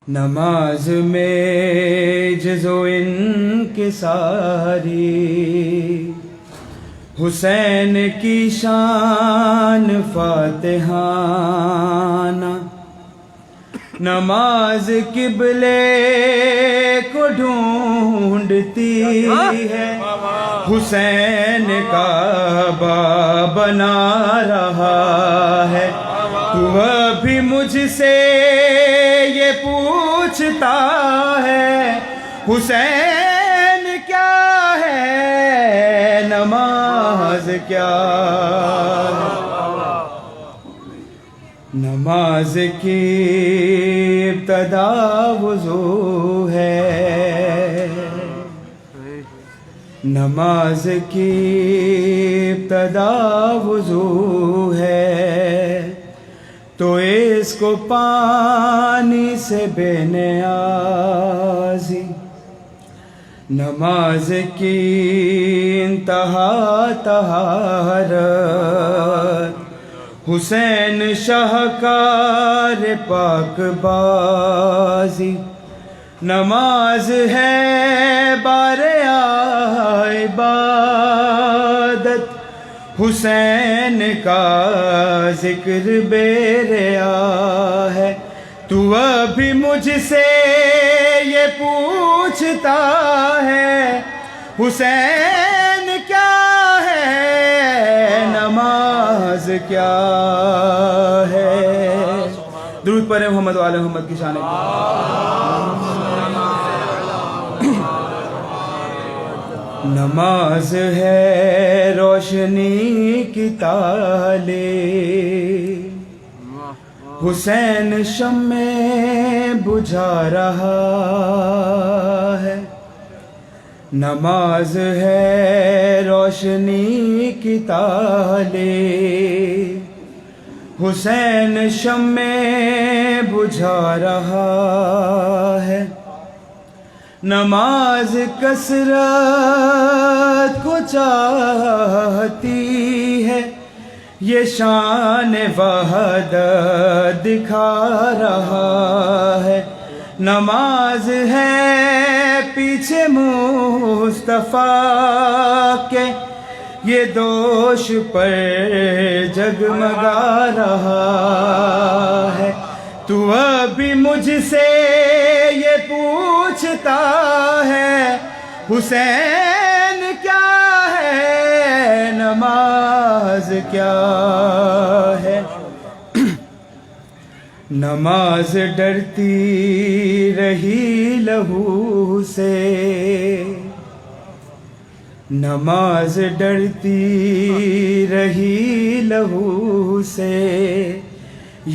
نماز میں جزو انکساری حسین کی شان فاتحانہ، نماز قبلے کو ڈھونڈتی ہے، حسین کعبہ بنا رہا ہے۔ تو ابھی مجھ سے یہ پوچھتا ہے حسین کیا ہے، نماز کیا ہے؟ نماز کی ابتدا وضو ہے، نماز کی ابتدا وضو ہے، تو اس کو پانی سے بے نیازی، نماز کی انتہا طہارت، حسین شاہکار پاک بازی، نماز ہے بارہا عبادت، حسین کا ذکر بے ریا ہے۔ تو ابھی مجھ سے یہ پوچھتا ہے حسین کیا ہے، نماز کیا ہے؟ درود پڑھیں محمد و آل محمد کی شان میں۔ نماز ہے روشنی کی تالے، حسین شمع بجھا رہا ہے، نماز ہے روشنی کی تالے، حسین شمع بجھا رہا ہے، نماز کثرت کو چاہتی ہے، یہ شان وحدت دکھا رہا ہے، نماز ہے پیچھے مصطفیٰ کے، یہ دوش پر جگمگا رہا ہے۔ تو ابھی مجھ سے یہ پوچھتا ہے حسین کیا ہے، نماز کیا ہے؟ نماز ڈرتی رہی لہو سے، نماز ڈرتی رہی لہو سے،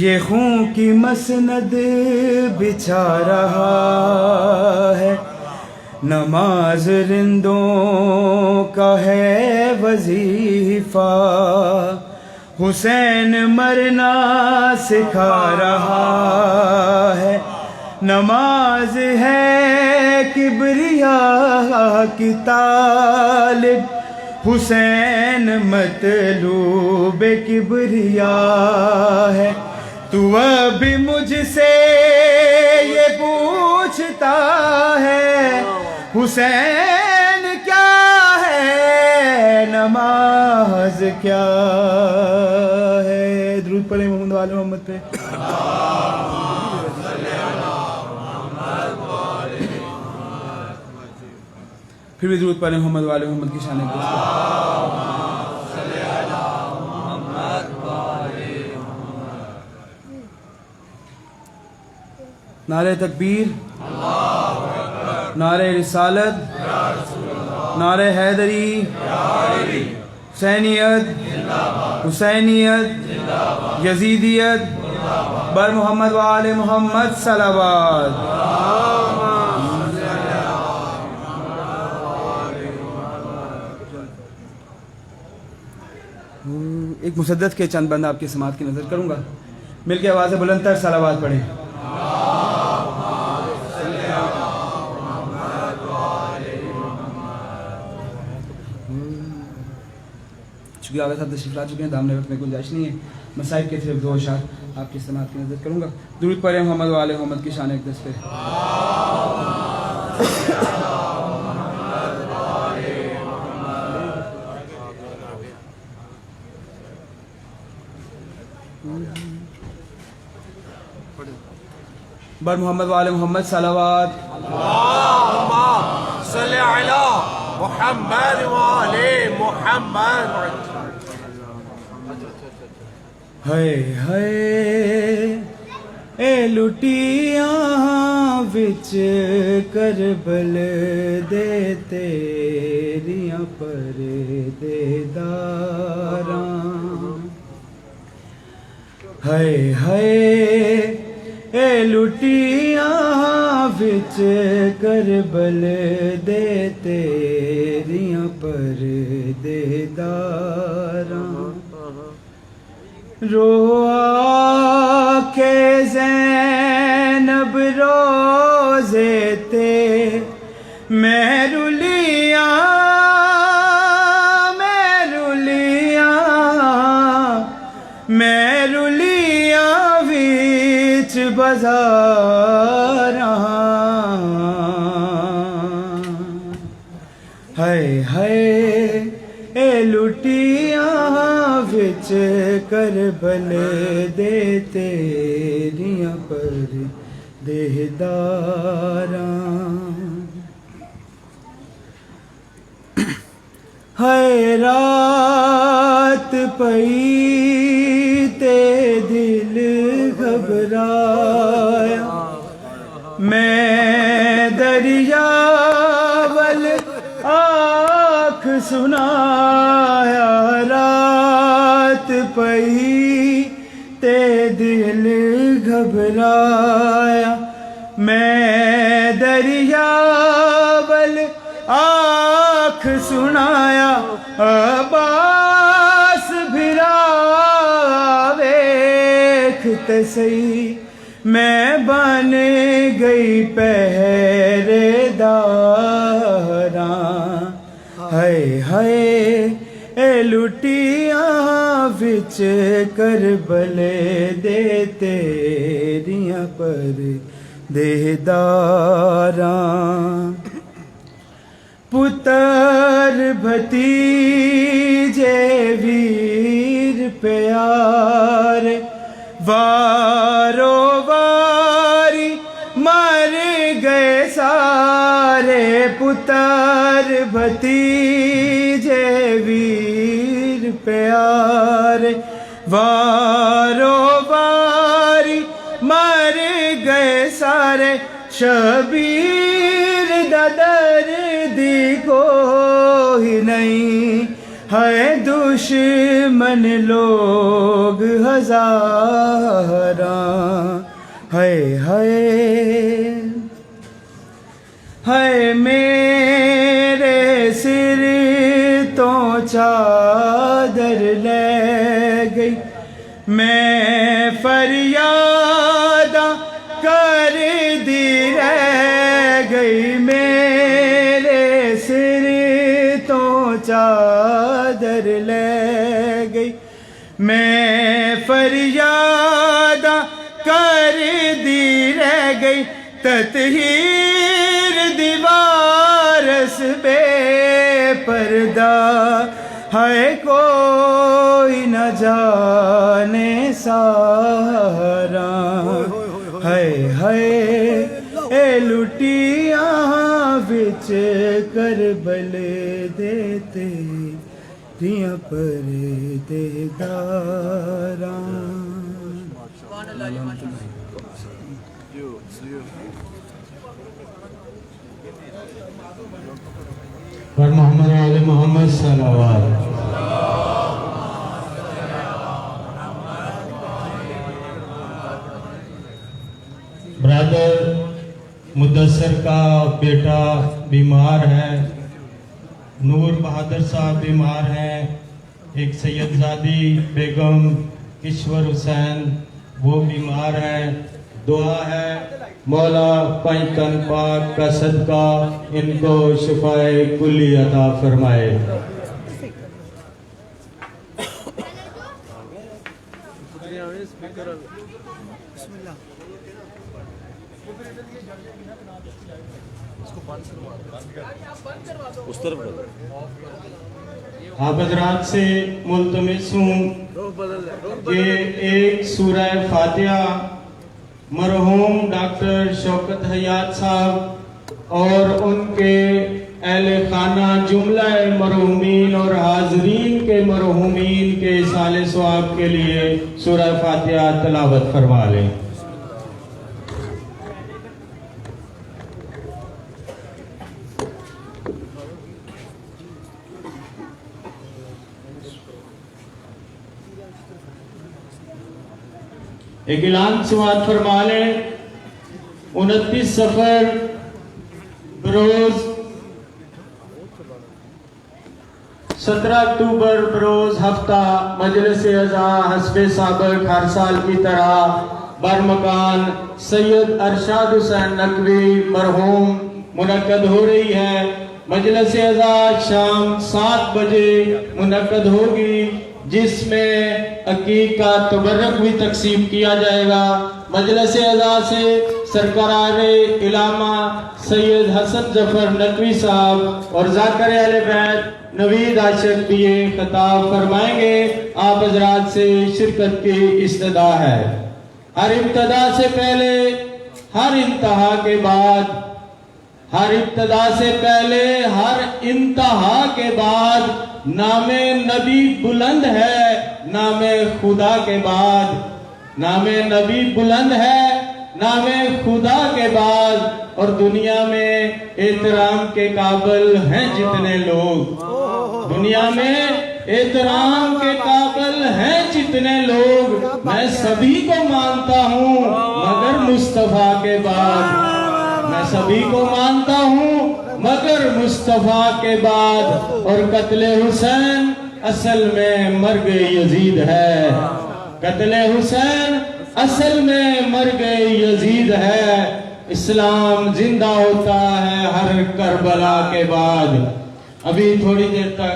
یہ خون کی مسند بچھا رہا ہے، نماز رندوں کا ہے وظیفہ، حسین مرنا سکھا رہا ہے، نماز ہے کبریاء کی طالب، حسین مطلوب کبریاء ہے۔ تو ابھی مجھ سے یہ پوچھتا ہے حسین کیا ہے، نماز کیا ہے؟ درود پڑھیں محمد و آل محمد پہ۔ پھر بھی درود پڑھیں محمد و آل محمد کی شان میں۔ نعرہ تکبیر، نعرہ رسالت، نعرہ حیدری، حسینیت، حسینیت، یزیدیت، بر محمد و آل محمد صلوات۔ ایک مسدد کے چند بند آپ کی سماعت کی نظر کروں گا، مل کے آواز بلند تر صلوات پڑھیں۔ چونکہ آگے صاحب تشریف لا چکے ہیں، دامنے وقت میں گنجائش نہیں ہے، مسائب کے صرف 2 اشعار آپ کی سماعت کی نظر کروں گا. درود پڑھیں محمد و آل محمد کی شان اقدس پہ. بر محمد و آل محمد صلوات. اللهم صل على محمد وآل محمد. ہائے ہائے اے لٹیاں وچ کربل دے تیریاں پردیداراں. ہائے ہائے اے لٹیاں وچ کربل دے تیریاں پردیداراں. رو کے زینب روزے تے میں رلیاں ویچ بازاراں. ہائے ہائے اے لٹیاں وچ کربل دے تیریاں پردیداراں. ہائے رات پئی تے دل گھبرایا میں دریا ول آنکھ سنایا. رات پئی تے دل گھبرایا میں دریا ول آنکھ سنایا. عباس بھرا ویکھ تے سہی میں بن گئی پہرے داراں. ہائے ہائے اے لٹیاں وچ کربل دے تیریاں پردیداراں. پتر بھتیجے ویر پیار وارو واری مر گئے سارے. پتر بھتیجے ویر پیار وارو واری مر گئے سارے. شبیر دا درد کوئی نہیں ہے دشمن لوگ ہزاراں. ہائے ہائے ہائے میرے سر تو چادر لے گئی میں فریاداں کر دی رہ گئی. میرے سر تو چادر لے گئی میں فریاداں کر دی رہ گئی. تطہیر دیوارس بے پردہ ہے کوئی نہ جانے ساراں. ہائے ہائے اے لٹیاں وچ کربل دے تیریاں پردیداراں. پر محمد و آل محمد صلوات. برادر مدثر کا بیٹا بیمار ہے، نور بہادر صاحب بیمار ہیں، ایک سیدزادی بیگم کشور حسین وہ بیمار ہیں. دعا ہے مولا پنج تن پاک کا صدقہ ان کو شفائے کلی عطا فرمائے. آپ حضرات سے ملتمس ہوں کہ ایک سورہ فاتحہ مرحوم ڈاکٹر شوکت حیات صاحب اور ان کے اہل خانہ جملہ مرحومین اور حاضرین کے مرحومین کے اصال ثواب کے لیے سورہ فاتحہ تلاوت فرما لیں۔ ایک اعلان سماعت فرما لیں۔ 29 سفر بروز 17 اکتوبر بروز ہفتہ مجلس اعزا حسب سابق ہر سال کی طرح برمکان سید ارشاد حسین نقوی مرحوم منعقد ہو رہی ہے۔ مجلس اعزا شام 7 بجے منعقد ہوگی، جس میں عقیق کا تبرک بھی تقسیم کیا جائے گا۔ مجلس اعزا سے سرکار علامہ سید حسن ظفر نقوی صاحب اور ذاکر اہل بیت نوید عاشق بھی یہ خطاب فرمائیں گے۔ آپ حضرات سے شرکت کی استدعا ہے۔ ہر ابتدا سے پہلے، ہر انتہا کے بعد، ہر ابتدا سے پہلے، ہر انتہا کے بعد نام نبی بلند ہے، نام خدا کے بعد۔ نام نبی بلند ہے، نام خدا کے بعد، اور دنیا میں احترام کے قابل ہیں جتنے لوگ، دنیا میں احترام کے قابل ہیں جتنے لوگ، میں سبھی کو مانتا ہوں مگر مصطفیٰ کے بعد، میں سبھی کو مانتا ہوں مگر مصطفیٰ کے بعد۔ اور قتل حسین اصل میں مرگ یزید ہے، قتل حسین اصل میں مرگ یزید ہے۔ اسلام زندہ ہوتا ہے ہر کربلا کے بعد۔ ابھی تھوڑی دیر تک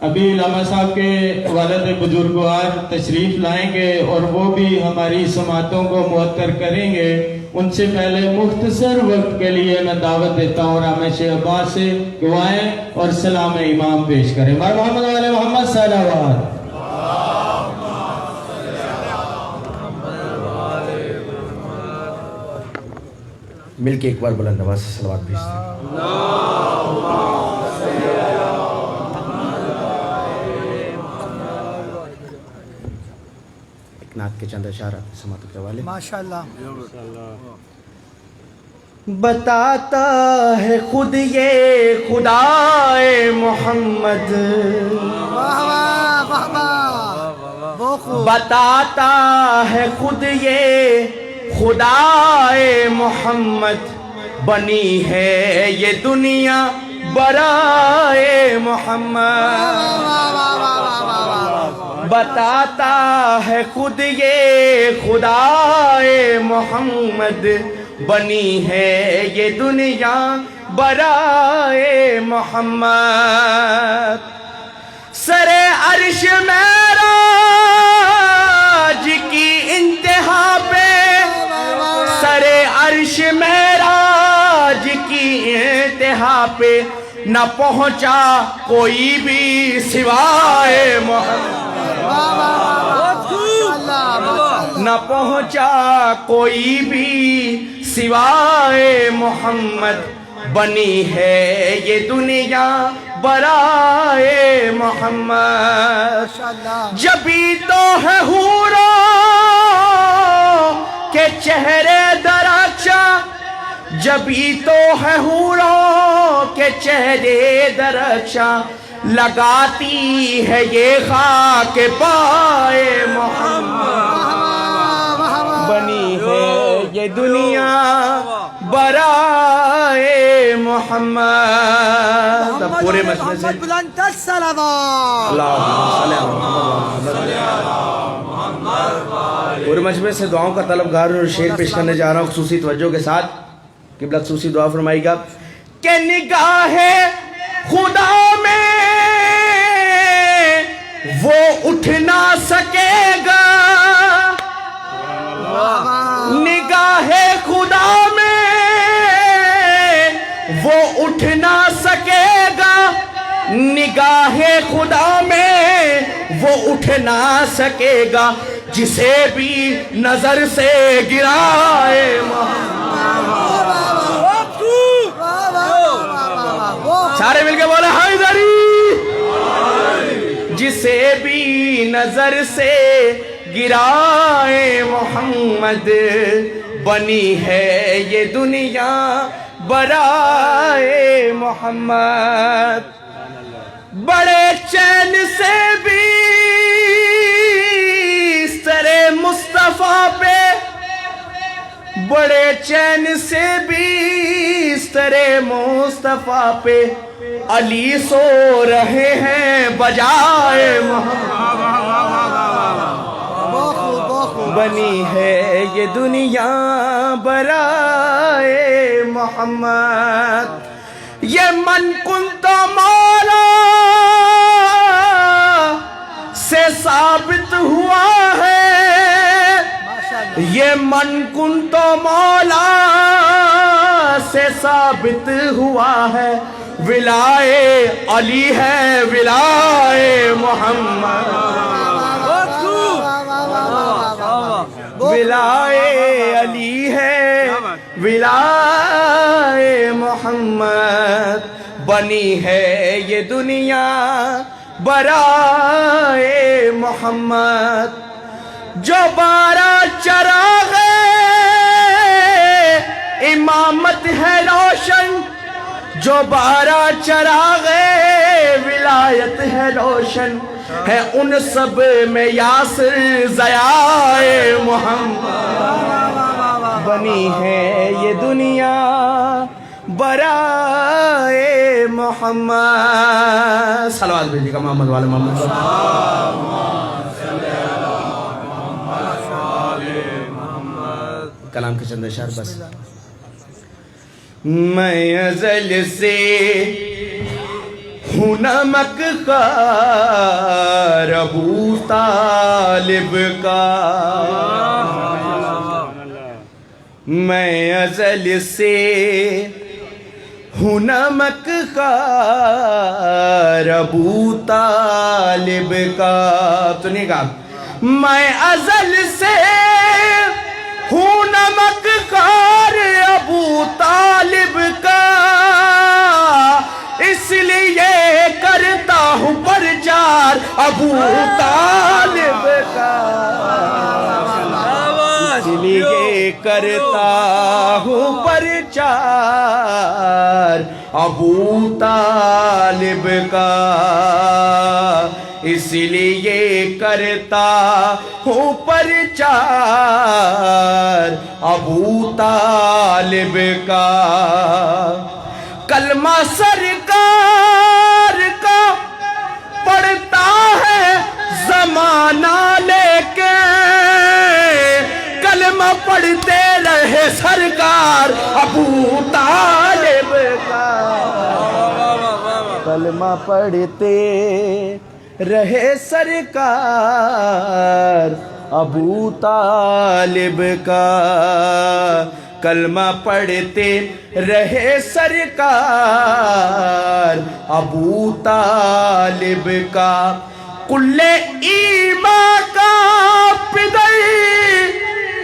ابھی علامہ صاحب کے والد بزرگوار تشریف لائیں گے اور وہ بھی ہماری سماعتوں کو معطر کریں گے۔ ان سے پہلے مختصر وقت کے لیے میں دعوت دیتا ہوں رامش عباس سے دعائیں اور سلام امام پیش کریں۔ محمد علیہ محمد صلی اللہ علیہ وسلم۔ مل کے ایک بار بلند آواز سے صلوات بھیجتے ہیں۔ ایک نعت کے چند اشارات سماعت کے حوالے۔ ماشاءاللہ۔ بتاتا ہے خود یہ خدائے محمد، بتاتا ہے خود یہ خدائے محمد، بنی ہے یہ دنیا برائے محمد۔ بتاتا ہے خود یہ خدائے محمد، بنی ہے یہ دنیا برائے محمد۔ سر عرش معراج کی انتہا پہ، سر عرش معراج کی انتہا پہ نہ پہنچا کوئی بھی سوائے محمد، نہ پہنچا کوئی بھی سوائے محمد، بنی ہے یہ دنیا برائے محمد۔ جبھی تو ہے حوروں کے چہرے درخشاں، جبھی تو ہے حوروں کے چہرے درخشاں، لگاتی ہے یہ خاک پائے محمد، بنی ہے یہ دنیا برائے محمد۔ پورے مجمع سے بلند الصلوات۔ پورے مجمع سے دعاؤں کا طلبگار اور شعر پیش کرنے جا رہا ہوں خصوصی توجہ کے ساتھ۔ قبلہ خصوصی دعا فرمائے گا کہ نگاہ خدا میں اٹھ نہ سکے گا نگاہ خدا میں، وہ اٹھ نہ سکے گا جسے بھی نظر سے گرائے سارے مل کے بولے حیدری، جسے بھی نظر سے گرائے محمد، بنی ہے یہ دنیا برائے محمد۔ بڑے چین سے بھی سرے مصطفیٰ پہ، بڑے چین سے بھی سرے مصطفیٰ پہ، علی سو رہے ہیں بجائے محمد، بنی ہے یہ دنیا برائے محمد۔ یہ من کنت مولا سے ثابت ہوا ہے، یہ من کنت مولا سے ثابت ہوا ہے، ولائے علی ہے ولائے محمد، ولائے علی ہے ولائے محمد، بنی ہے یہ دنیا برائے محمد۔ جو بارہ چراغ امامت ہے روشن، جو بارہ چراغ ولایت ہے روشن، ہے ان سب میں یاسر ضیاء محمد، بنی ہے یہ دنیا برائے محمد۔ صلوات بھیجیے گا محمد والے محمد۔ کلام کے چند اشعار بس۔ میں ازل سے ہوں نمک خوار ابو طالب کا، میں ازل سے ہوں نمک خوار ابو طالب کا، تو نہیں کہا میں ازل سے ہوں نمک خوار ابو طالب کا، اس لیے کرتا ہوں پرچار ابو طالب کا، اس لیے کرتا ہوں پرچار ابو طالب کا، اس لیے کرتا ہوں پرچار ابو طالب کا۔ کلمہ سرکار کا پڑھتا ہے زمانہ لے کے، کلمہ پڑھتے رہے سرکار ابو طالب کا، کلمہ پڑھتے رہے سرکار ابو طالب کا، کلمہ پڑھتے رہے سرکار ابو طالب کا۔ کل ایمان کا پدئی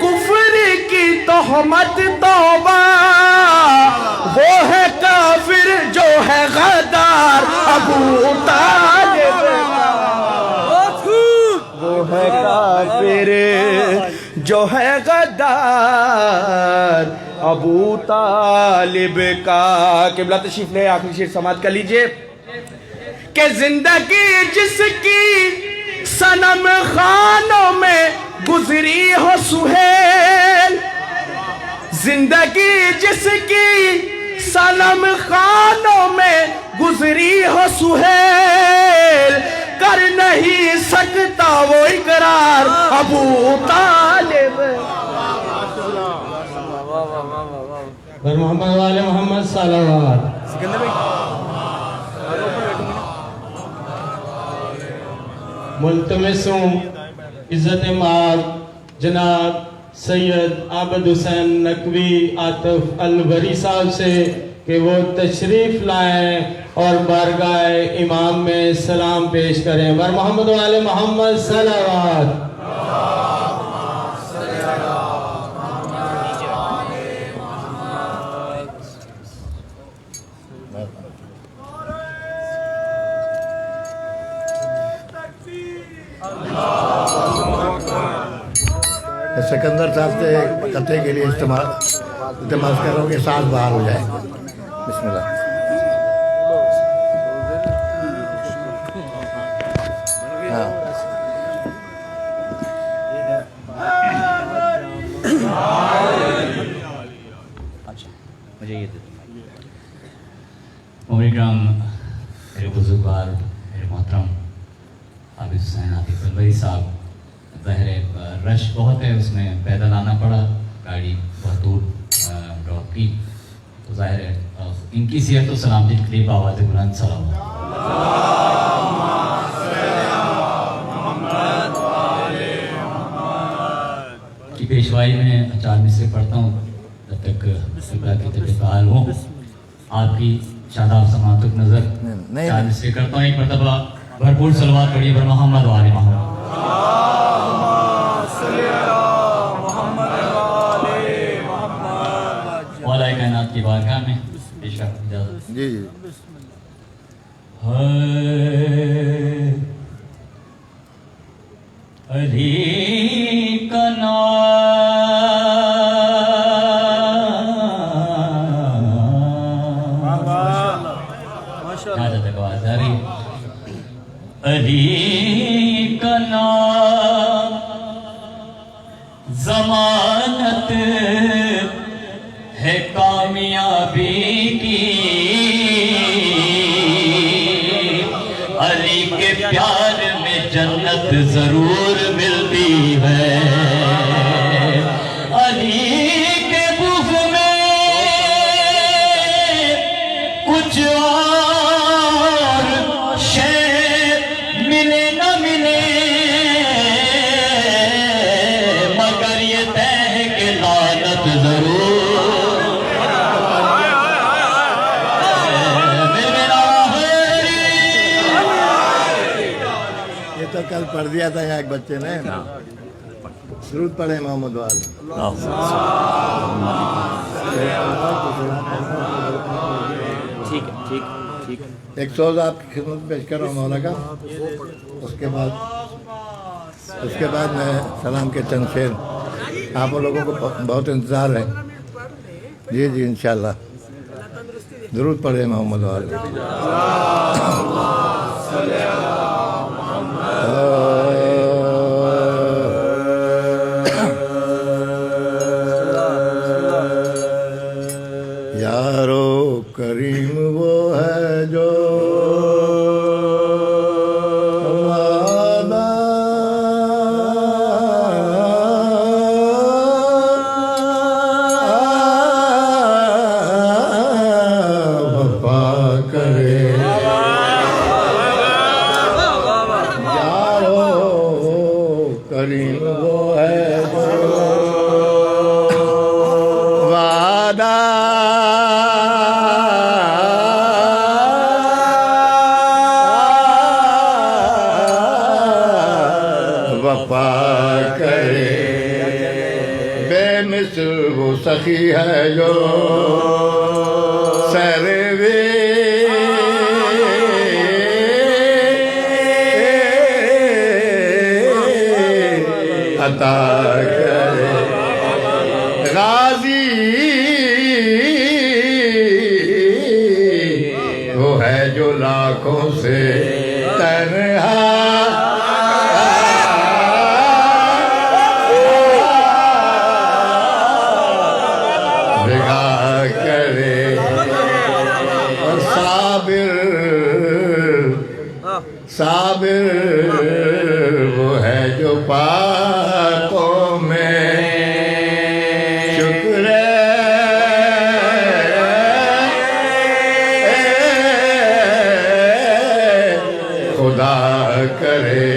کفر کی تہمت توبہ، وہ ہے کافر جو ہے غدار ابو طالب کا، وہ ہے کافر جو ہے غدار ابو طالب کا۔ قبلہ تشریف لے آخری شعر سماعت کر لیجئے کہ زندگی جس کی صنم خانوں میں گزری ہو سہیل، زندگی جس کی صنم خانوں میں گزری ہو سہیل، کر نہیں سکتا وہ اقرار ابو طالب۔ پر محمد والے محمد صلوات۔ ملتمس ہوں عزت مآب جناب سید عابد حسین نقوی عاطف الوری صاحب سے کہ وہ تشریف لائیں اور بارگاہ امام میں سلام پیش کریں. ور محمد و آل محمد صلوات. سکندر صاحب سے قطعے کے لیے التماس کر رہا ہوں کہ سانس باہر ہو جائے. بسم اللہ. عمر کرام، میرے بزرگوار، میرے محترم عابد حسین عاطف البری صاحب، ظاہر ہے رش بہت ہے، اس میں پیدل آنا پڑا، گاڑی بہت دور ڈراپ کی، تو ظاہر ہے ان کی صحت و سلامتی کے لیے بآواز بلند سلام. کی پیشوائی میں 4 مصرے پڑھتا ہوں جب تک قبلہ کی طبیعت بحال ہوں. آپ کی شاداب سماعت تک نظر 4 مصرے کرتا ہوں. ایک مرتبہ بھرپور صلوات پڑھیے بر محمد و آل محمد. والا کائنات کی بارگاہ میں پیش کر اجازت. جی جی. علی کا نام علی کا نام ضمانت ہے کامیابی کی. علی کے پیار میں جنت ضرور ملتی ہے. علی کے بغض میں کچھ اور شے ملے نہ ملے، مگر یہ طے ہے کہ لعنت ضرور. یہ تو کل پڑھ دیا تھا یہاں ایک بچے نے. درود پڑھیں محمد وال. ایک سوز آپ کی خدمت پیش کر رہا ہوں مولا کا. اس کے بعد میں سلام کے چند شعر. آپ لوگوں کو بہت انتظار ہے. جی جی انشاءاللہ. درود پڑھیں محمد وال. یارو کریم وہ ہے جو وفا کرے. یارو کریم وہ ہے جو وعدہ وفا کرے. بے مثل وہ سخی ہے جو سروے عطا کرے. غازی وہ ہے جو لاکھوں سے تنہا بگا کرے. اور صابر وہ ہے جو پاکوں میں شکر خدا کرے.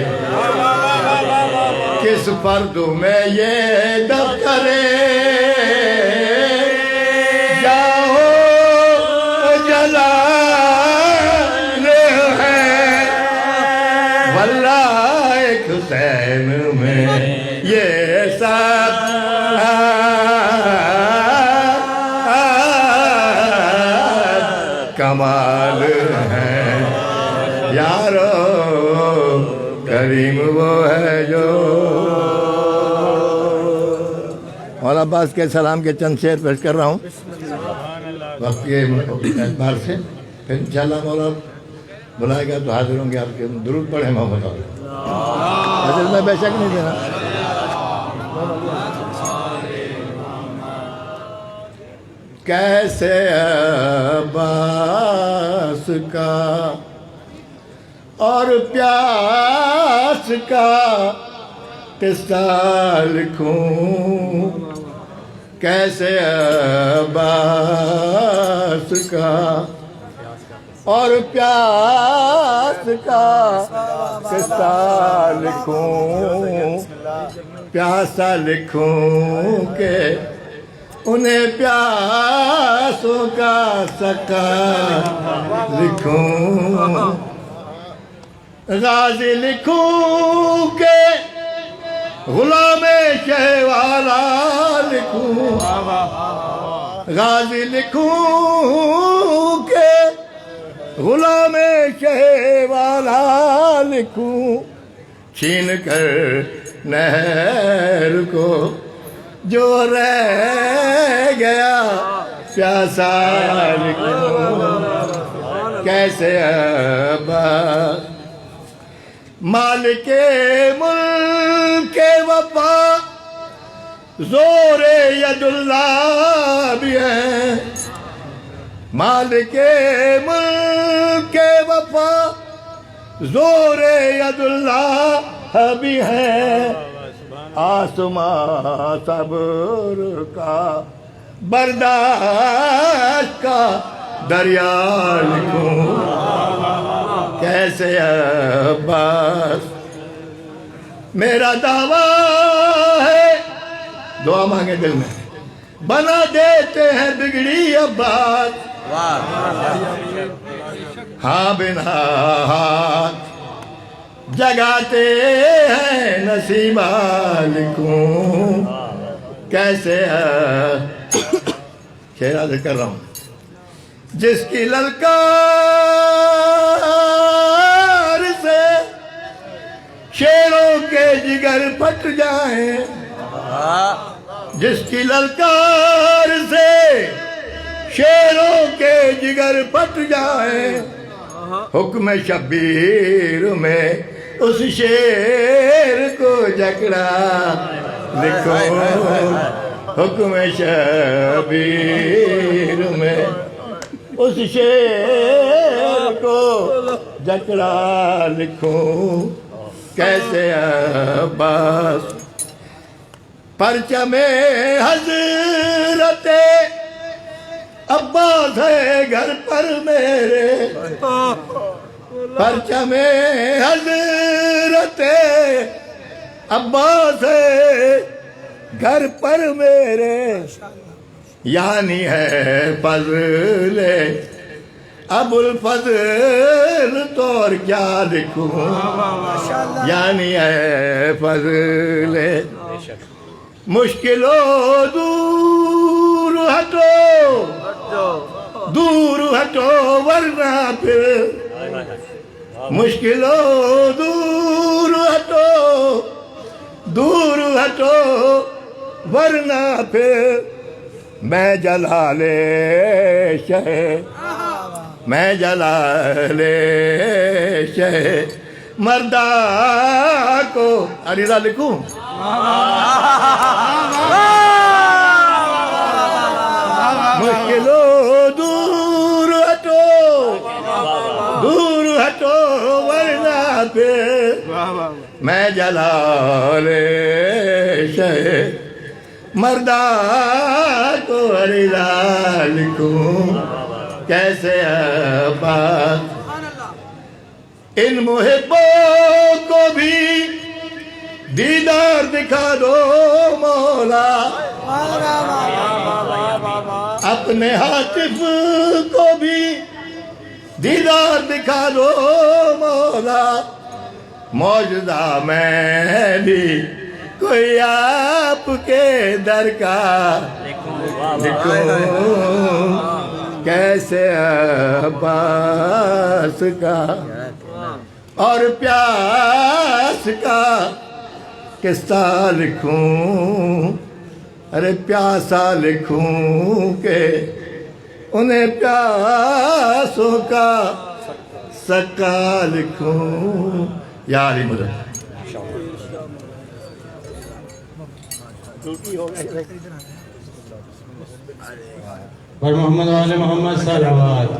کس فرد میں یہ دفتر جاؤ واللہ ایک حسین میں یہ سب کمال ہے یارو کریم وہ ہے جو مولا عباس کے سلام کے چند شعر پیش کر رہا ہوں وقت کے اعتبار سے، پھر انشاءاللہ مولا بلائے گا تو حاضر ہوں گے آپ کے درود پڑھیں محمد علیہ حضرت میں بے شک نہیں دینا کیسے عباس کا اور پیاس کا قصہ لکھوں کیسے عباس کا اور پیاس کا قصہ لکھوں پیاسا لکھوں کہ انہیں پیاسوں کا سکا لکھوں غازی لکھوں کہ غلام شہ والا لکھوں غازی لکھوں کہ غلام شہ والا لکھوں چھین کر نہر کو جو رہ گیا پیاسا لکھوں کیسے عباس مالک ملک وفا زور ید اللہ بھی ہے مالک ملک وفا زور ید اللہ بھی ہے آسمان صبر کا برداشت کا دریا لکھوں کیسے عباس میرا دعویٰ ہے دعا مانگے دل میں بنا دیتے ہیں بگڑی عباس ہاں بنا ہاتھ جگاتے ہیں نصیبہ لکھوں کیسے شعر عرض کر رہا ہوں جس کی للکار سے شیروں کے جگر پھٹ جائیں جس کی للکار سے شیروں کے جگر پھٹ جائیں حکم شبیر میں اس شیر کو جکڑا لکھو حکم شبیر میں اس شیر کو جکڑا لکھوں کیسے عباس پرچم حضرت عباس ہے گھر پر میرے پرچم حضرت عباس ہے گھر پر میرے یعنی ہے فضل ابو الفضل تو اور کیا لکھوں یعنی ہے فضل مشکلوں دور ہٹو ورنہ پھر مشکلوں دور ہٹو ورنہ پھر میں جلال شہ مردہ کو عریضہ لکھوں مشکلوں دور ہٹو ورنہ پھر میں جلال شہ مردہ کو عریضہ لکھوں کیسے عباس ان محبوں کو بھی دیدار دکھا دو مولا اپنے حاطف کو بھی دیدار دکھا دو مولا موجودہ میں بھی کوئی آپ کے در کا لکھوں کیسے عباس کا اور پیاس کا قصہ لکھوں ارے پیاسا لکھوں کہ انہیں پیاسوں کا سکا لکھوں یا علی مدد اور محمد والے محمد صلوات.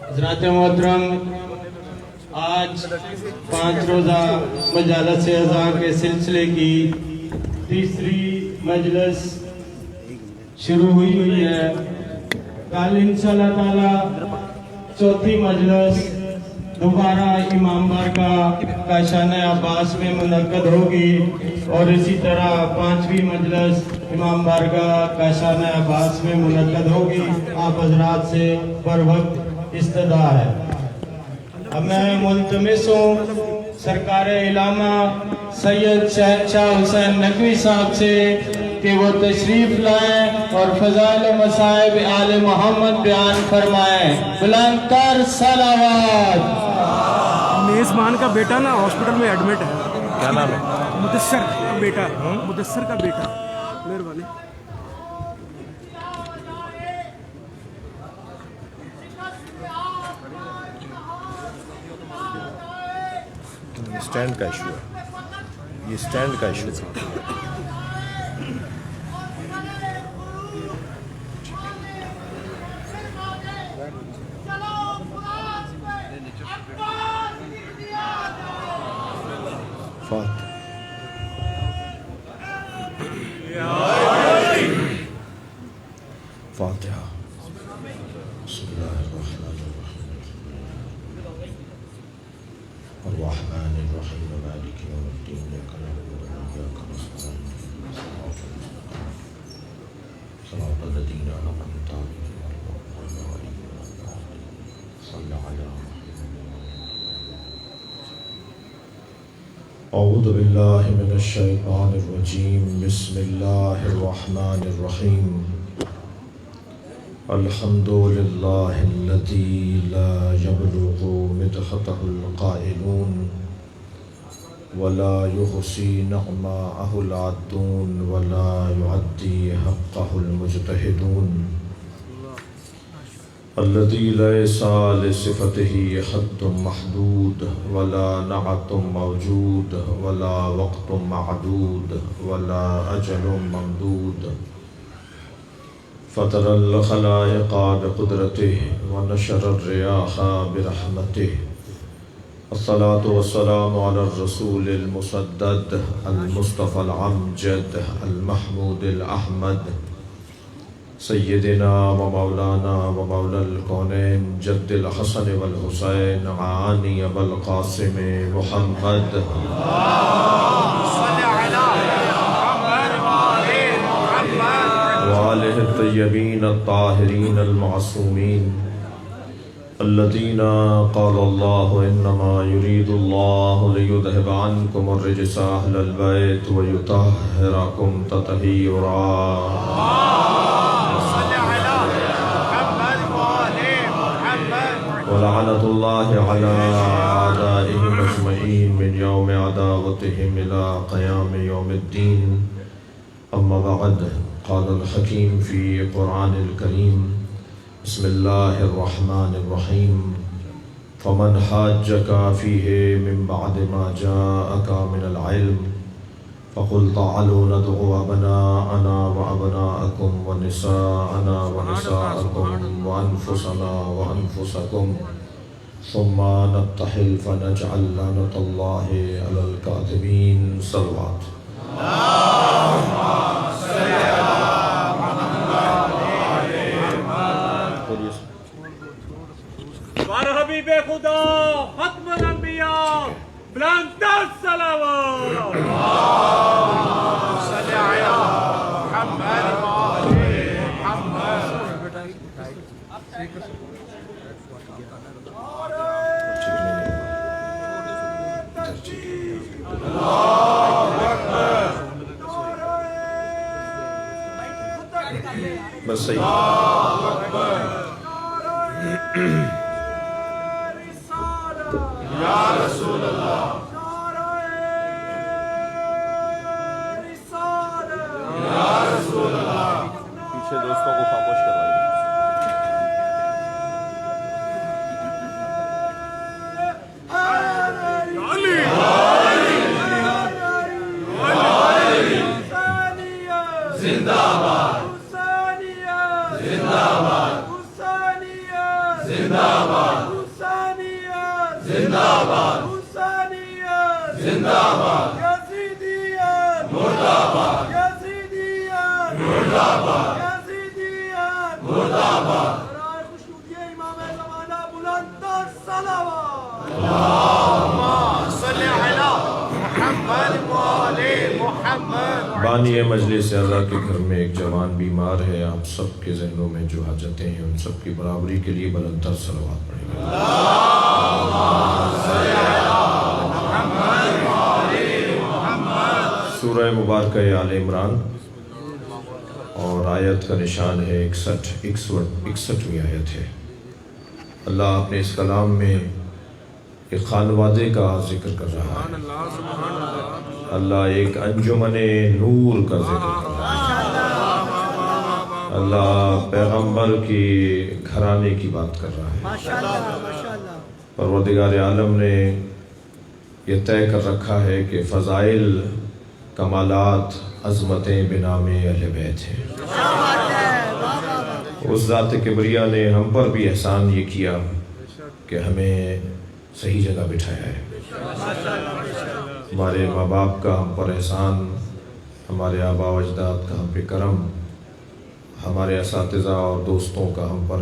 حضرات محترم، آج 5 روزہ مجالس اعزاء کے سلسلے کی تیسری مجلس شروع ہوئی ہے. کل انشاءاللہ تعالی چوتھی مجلس دوبارہ امام بارگاہ کاشانہ عباس میں منعقد ہوگی اور اسی طرح 5ویں مجلس امام بارگاہ کاشانہ عباس میں منعقد ہوگی. آپ حضرات سے پر وقت استدعا ہے. اب میں ملتمس ہوں سرکار علامہ سید شاہ حسین نقوی صاحب سے کہ وہ تشریف لائیں اور فضائل و مصائب آل محمد بیان فرمائیں. بلند تر صلوات. میزبان کا بیٹا نا ہاسپٹل میں ایڈمٹ ہے. کیا نام ہے؟ مدثر کا بیٹا. مدثر کا بیٹا. مہربانی. اسٹینڈ کا ایشو ہے، یہ اسٹینڈ کا ایشو ہے. فاتحہ. بسم اللہ الرحمن الرحیم الرحمن الرحیم مالک یوم الدین ایاک نعبد و ایاک نستعین صراط الذین انعمت علیہم صلی علی اعوذ باللہ من الشیطان الرجیم. بسم اللہ الرحمن الرحیم. الحمد للہ الذی لا یبلغ مدحتہ القائلون ولا یحصی نعماءہ العادون ولا یعدی حقہ المجتہدون. الذي ليس لصفته حد محدود ولا نعت موجود ولا وقت معدود ولا أجل ممدود. فطر الخلائق بقدرته ونشر الرياح برحمته. الصلاة والسلام على الرسول المسدد المصطفى العمجد المحمود الأحمد سیدنا و مولانا و مولا الکونین جد الحسن والحسین عانی والقاسم محمد وآلہ الطیبین الطاہرین المعصومین الذین قال اللہ انما یرید اللہ لیذہب عنکم الرجس اہل البیت ویطہرکم تطہیرا. ولعنة الله على أعدائهم أجمعين من يوم عداوتهم إلى قيام يوم الدين. أما بعد، قال الحكيم في القرآن الكريم: بسم الله الرحمن الرحيم. فمن حاجك فيه من بعد ما جاءك من العلم فقل تعالوا ندعو أبناءنا وأبناءكم ونساءنا ونساءكم وأنفسنا وأنفسكم ثم نتحل فنجعل لعنة الله على الكاذبين. صلوات. حبیب خدا ختم الانبیاء بلند الصلوات. صلی علی محمد و آل محمد. بس صحیح. پیچھے دوستوں کو خاموش کروائیے. بانی مجلس اعلیٰ کے گھر میں ایک جوان بیمار ہے. آپ سب کے ذہنوں میں جو حاجتیں ہیں ان سب کی برابری کے لیے بلندتر صلوات پڑھیں گے. سورہ مبارکہ آل عمران اور آیت کا نشان ہے 61ویں آیت ہے. اللہ اپنے اس کلام میں ایک خانوادے کا ذکر کر رہا ہے. اللہ ایک انجمن نور کا ذکر کر رہا ہے. اللہ پیغمبر کی گھرانے کی بات کر رہا ہے. پروردگار عالم نے یہ طے کر رکھا ہے کہ فضائل، کمالات، عظمتیں بنام اہل بیت ہیں. اس ذات کبریہ نے ہم پر بھی احسان یہ کیا کہ ہمیں صحیح جگہ بٹھایا ہے. ہمارے ماں باپ کا ہم پر احسان، ہمارے آباء و اجداد کا ہم پہ کرم، ہمارے اساتذہ اور دوستوں کا ہم پر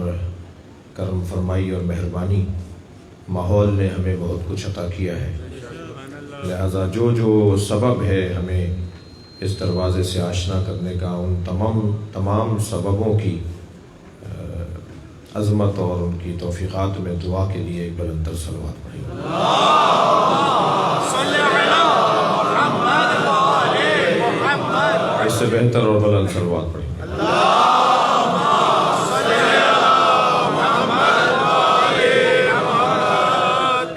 کرم فرمائی اور مہربانی. ماحول نے ہمیں بہت کچھ عطا کیا ہے. لہٰذا جو سبب ہے ہمیں اس دروازے سے آشنا کرنے کا، ان تمام سببوں کی عظمت اور ان کی توفیقات میں دعا کے لیے ایک بلندر صلوات پڑھیں گے. اس سے بہتر اور بلند صلوات پڑھیں گے.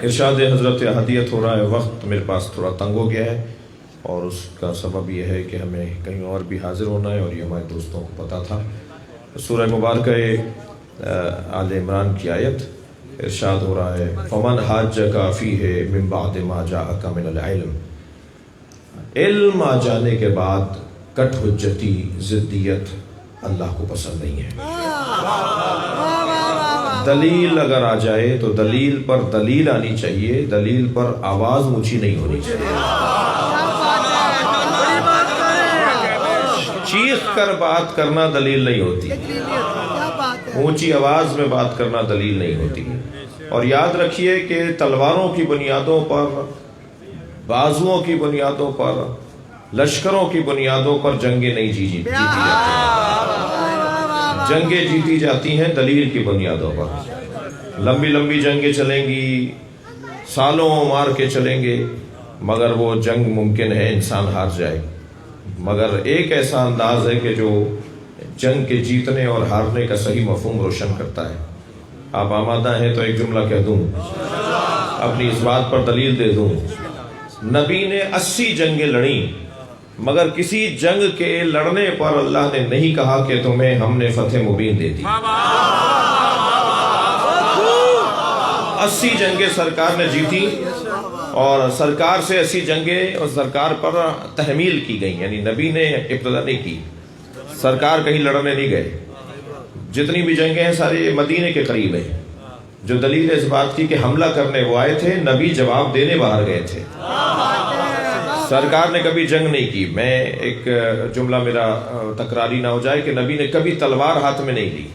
ارشاد حضرت ہدیت ہو رہا ہے. وقت میرے پاس تھوڑا تنگ ہو گیا ہے اور اس کا سبب یہ ہے کہ ہمیں کہیں اور بھی حاضر ہونا ہے اور یہ ہمارے دوستوں کو پتہ تھا. سورہ مبارکہ آل عمران کی آیت ارشاد ہو رہا ہے فمن حاجک فیہ من بعد ما جاءک من العلم. علم آ جانے کے بعد کٹ حجتی، ضدیت اللہ کو پسند نہیں ہے. دلیل اگر آ جائے تو دلیل پر دلیل آنی چاہیے، دلیل پر آواز اونچی نہیں ہونی چاہیے. چیخ کر بات کرنا دلیل نہیں ہوتی، اونچی آواز میں بات کرنا دلیل نہیں ہوتی. اور یاد رکھیے کہ تلواروں کی بنیادوں پر، بازوؤں کی بنیادوں پر، لشکروں کی بنیادوں پر جنگیں نہیں جیتی جاتی ہیں. جنگیں جیتی جاتی ہیں دلیل کی بنیادوں پر. لمبی لمبی جنگیں چلیں گی، سالوں مار کے چلیں گے، مگر وہ جنگ ممکن ہے انسان ہار جائے. مگر ایک ایسا انداز ہے کہ جو جنگ کے جیتنے اور ہارنے کا صحیح مفہوم روشن کرتا ہے. آپ آمادہ ہیں تو ایک جملہ کہہ دوں، اپنی اس بات پر دلیل دے دوں. نبی نے 80 جنگیں لڑیں، مگر کسی جنگ کے لڑنے پر اللہ نے نہیں کہا کہ تمہیں ہم نے فتح مبین دے دی. 80 جنگیں سرکار نے جیتی اور سرکار سے 80 جنگیں اور سرکار پر تحمیل کی گئی. یعنی نبی نے ابتدا نہیں کی، سرکار کہیں لڑنے نہیں گئے. جتنی بھی جنگیں ہیں سارے مدینے کے قریب ہیں. جو دلیل اس بات کی کہ حملہ کرنے وہ آئے تھے، نبی جواب دینے باہر گئے تھے. سرکار نے کبھی جنگ نہیں کی. میں ایک جملہ میرا تکراری نہ ہو جائے کہ نبی نے کبھی تلوار ہاتھ میں نہیں لی.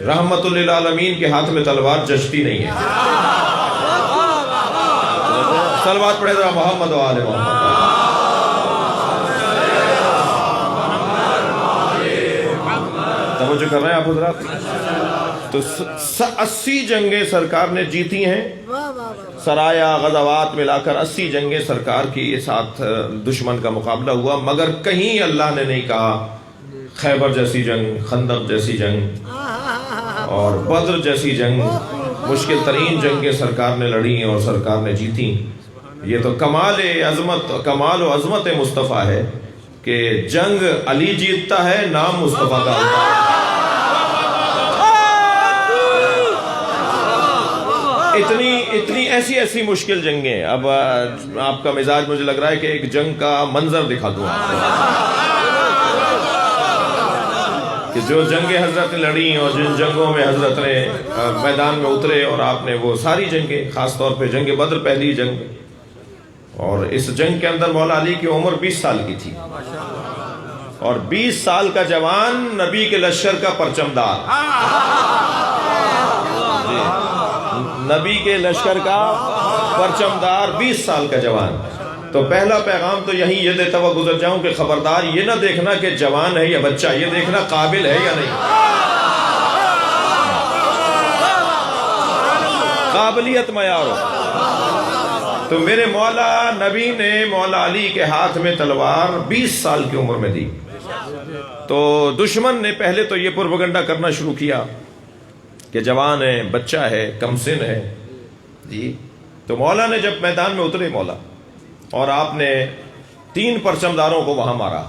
رحمت للعالمین کے ہاتھ میں تلوار جچتی نہیں ہے. صلوات پڑھے ذرا محمد و آل محمد. توجہ توجہ کر رہے ہیں آپ حضرات؟ تو 80 جنگیں سرکار نے جیتی ہیں، سرایا غزوات ملا کر 80 جنگیں سرکار کی ساتھ دشمن کا مقابلہ ہوا، مگر کہیں اللہ نے نہیں کہا خیبر جیسی جنگ، خندق جیسی جنگ اور بدر جیسی جنگ، مشکل ترین جنگیں سرکار نے لڑی اور سرکار نے جیتی۔ یہ تو کمال و عظمت مصطفیٰ ہے کہ جنگ علی جیتتا ہے، نام مصطفیٰ کا ہوتا ہے۔ اتنی ایسی مشکل جنگیں۔ اب آپ کا مزاج مجھے لگ رہا ہے کہ ایک جنگ کا منظر دکھا دوں آپ کو، کہ جو جنگیں حضرت نے لڑی اور جن جنگوں میں حضرت نے میدان میں اترے، اور آپ نے وہ ساری جنگیں، خاص طور پہ جنگ بدر پہلی جنگ، اور اس جنگ کے اندر مولا علی کی عمر 20 سال کی تھی، اور 20 سال کا جوان نبی کے لشکر کا پرچمدار، نبی کے لشکر کا پرچمدار 20 سال کا جوان۔ تو پہلا پیغام تو یہی یہ دیتا ہوا گزر جاؤں کہ خبردار یہ نہ دیکھنا کہ جوان ہے یا بچہ، یہ دیکھنا قابل ہے یا نہیں، قابلیت معیار ہو۔ تو میرے مولا نبی نے مولا علی کے ہاتھ میں تلوار 20 سال کی عمر میں دی۔ تو دشمن نے پہلے تو یہ پروپیگنڈا کرنا شروع کیا کہ جوان ہے، بچہ ہے، کم سن ہے جی۔ تو مولا نے جب میدان میں اترے مولا، اور آپ نے 3 پرچمداروں کو وہاں مارا۔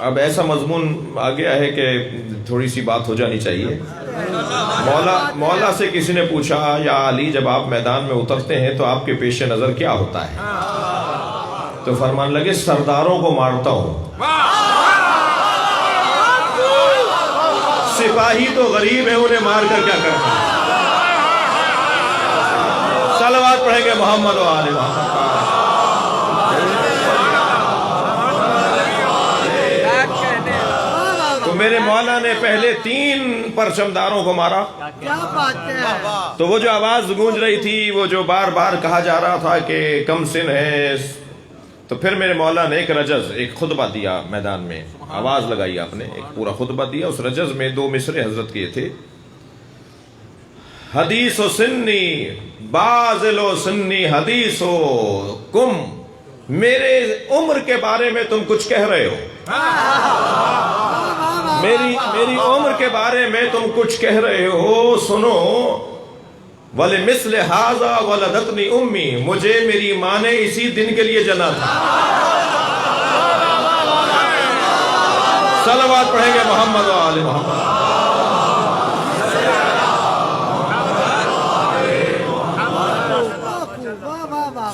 اب ایسا مضمون آ گیا ہے کہ تھوڑی سی بات ہو جانی چاہیے۔ مولا سے کسی نے پوچھا، یا علی جب آپ میدان میں اترتے ہیں تو آپ کے پیش نظر کیا ہوتا ہے؟ تو فرمان لگے سرداروں کو مارتا ہوں، سپاہی تو غریب ہیں، انہیں مار کر کیا کرنا۔ صلوات پڑھیں گے محمد و آل محمد۔ تو میرے مولا نے پہلے 3 پرچمداروں کو مارا۔ تو وہ جو آواز گونج رہی تھی، وہ جو بار بار کہا جا رہا تھا کہ کم سن ہے، تو پھر میرے مولا نے ایک رجز، ایک خطبہ دیا میدان میں، آواز لگائی آپ نے، ایک پورا خطبہ دیا۔ اس رجز میں 2 مصرے حضرت کیے تھے، حدیث و سنی بازل و سنی حدیث و کم، میرے عمر کے بارے میں تم کچھ کہہ رہے ہو، میری عمر کے بارے میں تم کچھ کہہ رہے ہو، سنو۔ وَلِمِثْلِ هَذَا وَلَدَتْنِي أُمِّي، مجھے میری ماں نے اسی دن کے لیے جنا تھا۔ صلوات پڑھیں گے محمد و آل محمد۔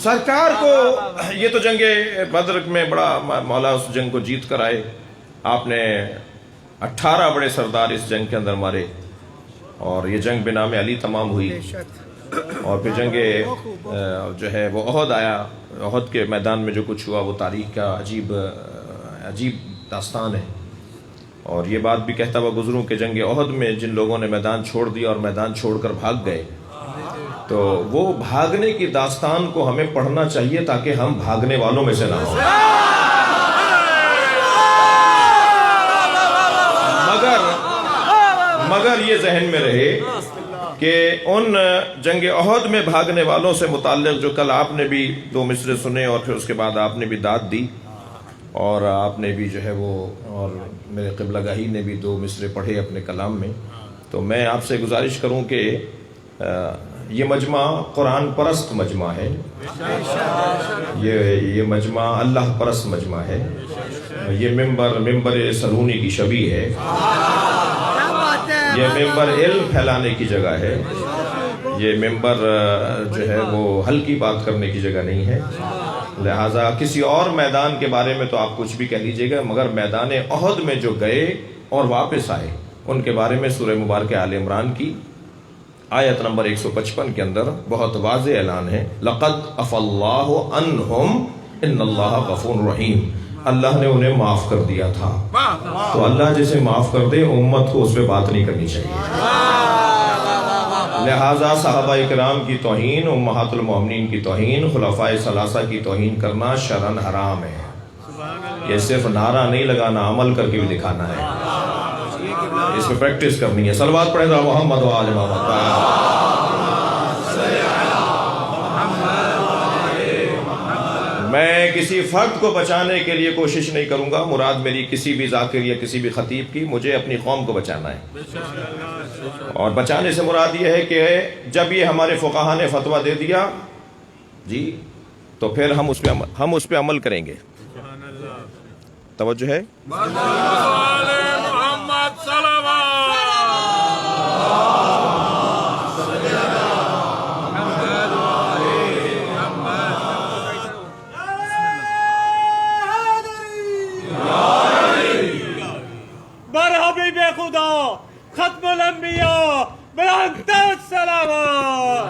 سرکار کو یہ تو جنگ بدر میں بڑا مولا اس جنگ کو جیت کر آئے، آپ نے 18 بڑے سردار اس جنگ کے اندر مارے، اور یہ جنگ بنام علی تمام ہوئی۔ اور پھر جنگ جو ہے وہ احد آیا، احد کے میدان میں جو کچھ ہوا وہ تاریخ کا عجیب داستان ہے۔ اور یہ بات بھی کہتا ہوا گزروں کہ جنگ احد میں جن لوگوں نے میدان چھوڑ دیا اور میدان چھوڑ کر بھاگ گئے، تو وہ بھاگنے کی داستان کو ہمیں پڑھنا چاہیے تاکہ ہم بھاگنے والوں میں سے نہ ہوں۔ مگر یہ ذہن میں رہے کہ ان جنگ احد میں بھاگنے والوں سے متعلق جو کل آپ نے بھی 2 مصرے سنے، اور پھر اس کے بعد آپ نے بھی داد دی، اور آپ نے بھی جو ہے وہ، اور میرے قبلہ گاہی نے بھی 2 مصرے پڑھے اپنے کلام میں۔ تو میں آپ سے گزارش کروں کہ یہ مجمع قرآن پرست مجمع ہے، یہ مجمع اللہ پرست مجمع ہے، یہ ممبر سلونی کی شبیہ ہے، یہ ممبر علم پھیلانے کی جگہ ہے، یہ ممبر جو ہے وہ ہلکی بات کرنے کی جگہ نہیں ہے۔ لہٰذا کسی اور میدان کے بارے میں تو آپ کچھ بھی کہہ لیجئے گا، مگر میدان احد میں جو گئے اور واپس آئے ان کے بارے میں سورہ مبارکہ آل عمران کی آیت نمبر 155 کے اندر بہت واضح اعلان ہے، لَقَدْ عَفَا اللَّهُ عَنْهُمْ إِنَّ اللَّهَ غَفُورٌ رَحِيمٌ، اللہ نے انہیں معاف کر دیا تھا۔ تو اللہ جسے معاف کر دے امت کو اس پہ بات نہیں کرنی چاہیے۔ لہٰذا صحابہ اکرام کی توہین، امہات المومنین کی توہین، خلفائے ثلاثہ کی توہین کرنا شرعاً حرام ہے۔ یہ صرف نعرہ نہیں لگانا، عمل کر کے بھی دکھانا ہے، اس میں پریکٹس کرنی ہے۔ صلوات پڑھیں ذرا محمد و آل محمد۔ میں کسی فرد کو بچانے کے لیے کوشش نہیں کروں گا، مراد میری کسی بھی ذاکر یا کسی بھی خطیب کی، مجھے اپنی قوم کو بچانا ہے۔ اور بچانے سے مراد یہ ہے کہ جب یہ ہمارے فقہا نے فتویٰ دے دیا جی تو پھر ہم اس پہ عمل کریں گے۔ توجہ ہے؟ محمد صلوات بر حبیب خدا ختم الانبیاء بلند الصلوات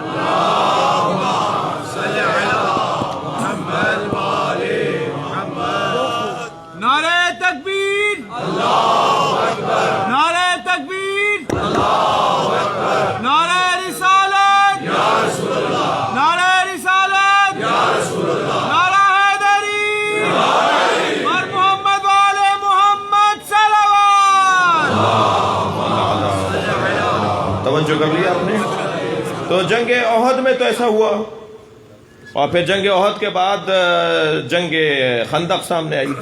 نعرہ تکبیر، نعرہ تکبیر، نعرہ رسالت، نعرہ رسالت، نعرہ حیدری، اور محمد والے محمد صلوات۔ توجہ کر لیا آپ نے؟ تو جنگ احد میں تو ایسا ہوا، اور پھر جنگ احد کے بعد جنگ خندق سامنے آئی،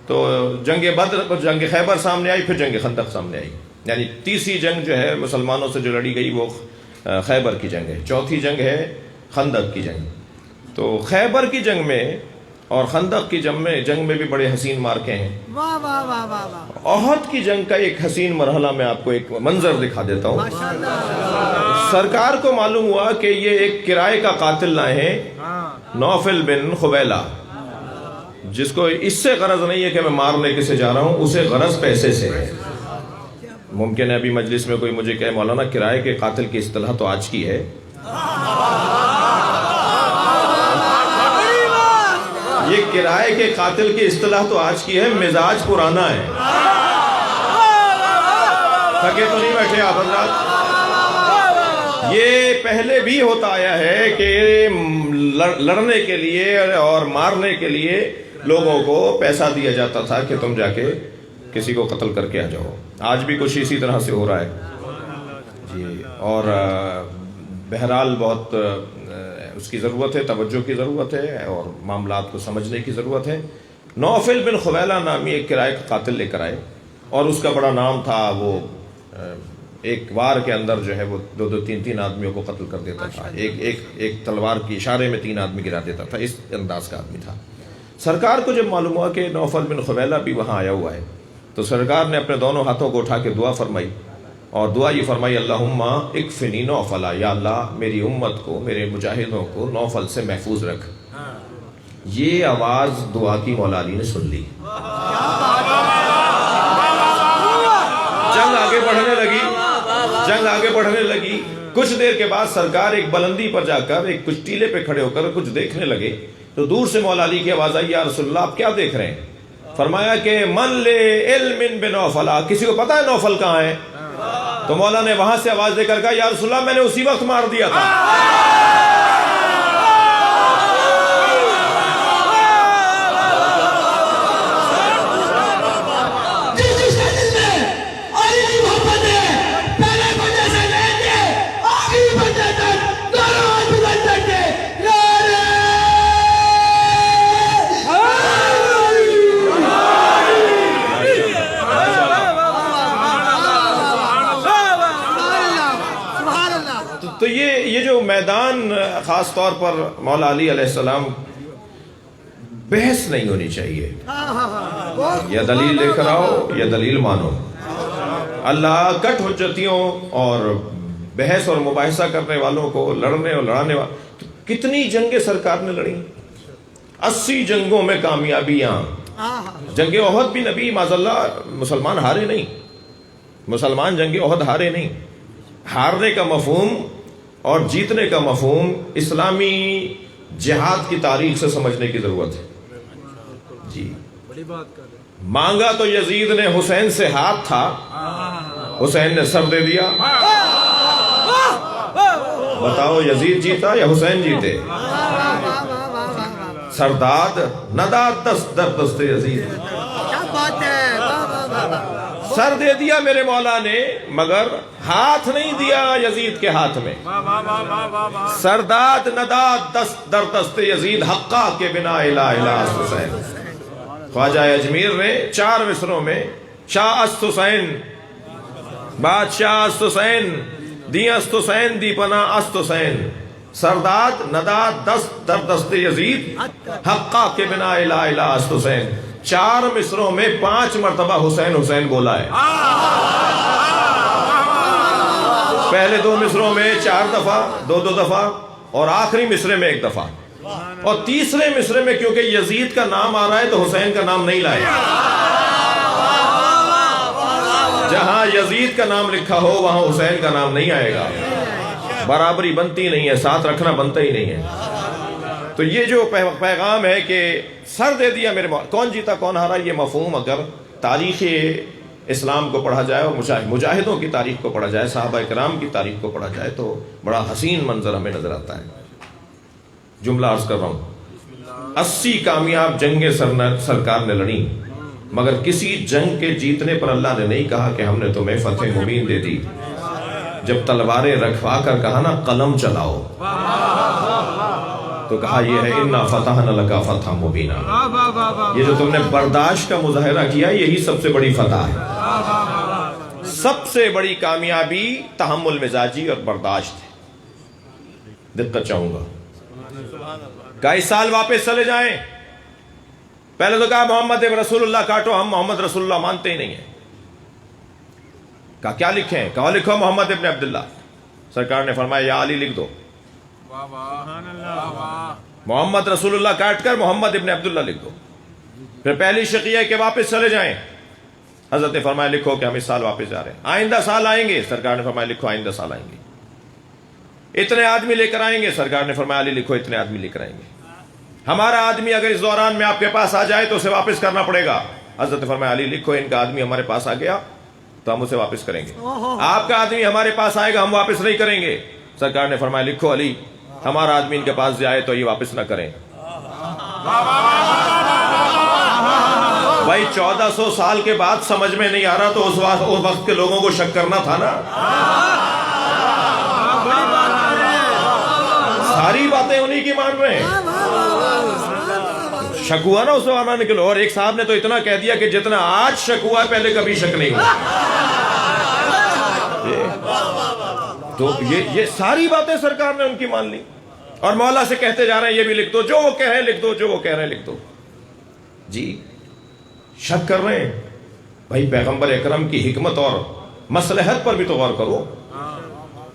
تو جنگ بدر، جنگ خیبر سامنے آئی، پھر جنگ خندق سامنے آئی، یعنی تیسری جنگ جو ہے مسلمانوں سے جو لڑی گئی وہ خیبر کی جنگ ہے، چوتھی جنگ ہے خندق کی جنگ۔ تو خیبر کی جنگ میں اور خندق کی جنگ میں بھی بڑے حسین مارکے ہیں۔ احد کی جنگ کا ایک حسین مرحلہ میں آپ کو ایک منظر دکھا دیتا ہوں۔ سرکار کو معلوم ہوا کہ یہ ایک کرائے کا قاتل لائے ہیں، نوفل بن خبیلہ، جس کو اس سے غرض نہیں ہے کہ میں مارنے کسے جا رہا ہوں، اسے غرض پیسے سے ہے۔ ممکن ہے ابھی مجلس میں کوئی مجھے کہے مولانا کرائے کے قاتل کی اصطلاح تو آج کی ہے، یہ کرائے کے قاتل کی اصطلاح تو آج کی ہے، مزاج پرانا ہے۔ تھکے تو نہیں بیٹھے آپ حضرات؟ یہ پہلے بھی ہوتا آیا ہے کہ لڑنے کے لیے اور مارنے کے لیے لوگوں کو پیسہ دیا جاتا تھا کہ تم جا کے کسی کو قتل کر کے آ جاؤ۔ آج بھی کچھ اسی طرح سے ہو رہا ہے جی، اور بہرحال بہت اس کی ضرورت ہے، توجہ کی ضرورت ہے، اور معاملات کو سمجھنے کی ضرورت ہے۔ نوفل بن خبیلہ نامی ایک کرائے کا قاتل لے کر آئے، اور اس کا بڑا نام تھا، وہ ایک وار کے اندر جو ہے وہ دو تین آدمیوں کو قتل کر دیتا تھا، ایک تلوار کی اشارے میں 3 آدمی گرا دیتا تھا، اس انداز کا آدمی تھا۔ سرکار کو جب معلوم ہوا کہ نوفل بن خبیلہ بھی وہاں آیا ہوا ہے، تو سرکار نے اپنے دونوں ہاتھوں کو اٹھا کے دعا فرمائی، اور دعا یہ فرمائی، اللہم اکفنی نوفلا، یا اللہ میری امت کو، میرے مجاہدوں کو نوفل سے محفوظ رکھ۔ یہ آواز دعا کی مولا علی نے سن لی، جنگ آگے بڑھنے لگی، کچھ دیر کے بعد سرکار ایک بلندی پر جا کر، ایک کچھ ٹیلے پہ کھڑے ہو کر کچھ دیکھنے لگے، تو دور سے مولا علی کی آواز آئی، یا رسول اللہ آپ کیا دیکھ رہے ہیں؟ فرمایا کہ من لے علم بنوفلا، کسی کو پتا ہے نوفل کہاں ہے؟ تو مولا نے وہاں سے آواز دے کر کہا، یا رسول اللہ میں نے اسی وقت مار دیا تھا۔ تو یہ جو میدان، خاص طور پر مولا علی علیہ السلام، بحث نہیں ہونی چاہیے، یا دلیل لے کر آؤ یا دلیل مانو۔ اللہ کٹ حجتیوں اور بحث اور مباحثہ کرنے والوں کو، لڑنے اور لڑانے والوں، کتنی جنگیں سرکار نے لڑی، 80 جنگوں میں کامیابیاں۔ جنگ احد بھی نبی معاذاللہ مسلمان ہارے نہیں، مسلمان جنگ احد ہارے نہیں۔ ہارنے کا مفہوم اور جیتنے کا مفہوم اسلامی جہاد کی تاریخ سے سمجھنے کی ضرورت ہے جی۔ مانگا تو یزید نے حسین سے ہاتھ تھا، حسین نے سر دے دیا۔ بتاؤ یزید جیتا یا حسین جیتے؟ سرداد نداد دست در دست یزید. سر دے دیا میرے مولا نے مگر ہاتھ نہیں دیا یزید کے ہاتھ میں. سرداد نداد دست در دست یزید حقا کے بنا الہ الہ است حسین. خواجہ اجمیر نے 4 مصروں میں شاہ است حسین بادشاہ است حسین دی است حسین دی پناہ است حسین. سرداد نداد دست در دست یزید حقا کے بنا الہ الہ است حسین. 4 مصروں میں 5 مرتبہ حسین حسین بولا ہے. پہلے 2 مصروں میں 4 دفعہ 2 دفعہ اور آخری مصرے میں 1 دفعہ. اور تیسرے مصرے میں کیونکہ یزید کا نام آ رہا ہے تو حسین کا نام نہیں لائے. جہاں یزید کا نام لکھا ہو وہاں حسین کا نام نہیں آئے گا. برابری بنتی نہیں ہے, ساتھ رکھنا بنتا ہی نہیں ہے. تو یہ جو پیغام ہے کہ سر دے دیا میرے کون جیتا کون ہارا, یہ مفہوم اگر تاریخ اسلام کو پڑھا جائے اور مجاہدوں کی تاریخ کو پڑھا جائے, صحابہ کرام کی تاریخ کو پڑھا جائے تو بڑا حسین منظر ہمیں نظر آتا ہے. جملہ عرض کر رہا ہوں, 80 کامیاب جنگیں سرکار نے لڑی مگر کسی جنگ کے جیتنے پر اللہ نے نہیں کہا کہ ہم نے تمہیں فتح مبین دے دی. جب تلواریں رکھوا کر کہا نا قلم چلاؤ تو کہا یہ ہے اِنَّا فَتَحْنَا لَكَ فَتْحًا مُبِينًا. یہ جو تم نے برداشت کا مظاہرہ کیا یہی سب سے بڑی فتح ہے. سب سے بڑی کامیابی تحمل مزاجی اور برداشت ہے. دقت چاہوں گا کہ اس سال واپس چلے جائیں. پہلے تو کہا محمد رسول اللہ کاٹو, ہم محمد رسول اللہ مانتے ہی نہیں ہیں. کہا کیا لکھیں, کہا لکھو محمد ابن عبداللہ. سرکار نے فرمایا یا علی لکھ دو. محمد رسول اللہ کاٹ کر محمد ابن عبداللہ لکھ دو. پھر پہلی شقیہ کہ واپس چلے جائیں. حضرت نے فرمایا لکھو کہ ہم اس سال واپس جا رہے ہیں, آئندہ سال آئیں گے. سرکار نے فرمایا لکھو آئندہ سال آئیں گے. اتنے آدمی لے کر آئیں گے. سرکار نے فرمایا علی لکھو اتنے آدمی لے کر آئیں گے. ہمارا آدمی اگر اس دوران میں آپ کے پاس آ جائے تو اسے واپس کرنا پڑے گا. حضرت نے فرمایا علی لکھو ان کا آدمی ہمارے پاس آ گیا تو ہم اسے واپس کریں گے. آپ کا آدمی ہمارے پاس آئے گا ہم واپس نہیں کریں گے. سرکار نے فرمایا لکھو علی ہمارا آدمی ان کے پاس جائے تو یہ واپس نہ کریں. بھائی 1400 سال کے بعد سمجھ میں نہیں آ رہا تو اس وقت کے لوگوں کو شک کرنا تھا نا. ساری باتیں انہی کی مان رہے ہیں. شک ہوا نا اس زمانہ نکلو. اور ایک صاحب نے تو اتنا کہہ دیا کہ جتنا آج شک ہوا ہے پہلے کبھی شک نہیں ہوا. تو یہ ساری باتیں سرکار نے ان کی مان لی اور مولا سے کہتے جا رہے ہیں یہ بھی لکھ دو, جو وہ کہہ رہے ہیں لکھ دو, جو وہ کہہ رہے ہیں لکھ دو. جی شک کر رہے ہیں. بھائی پیغمبر اکرم کی حکمت اور مصلحت پر بھی تو غور کرو.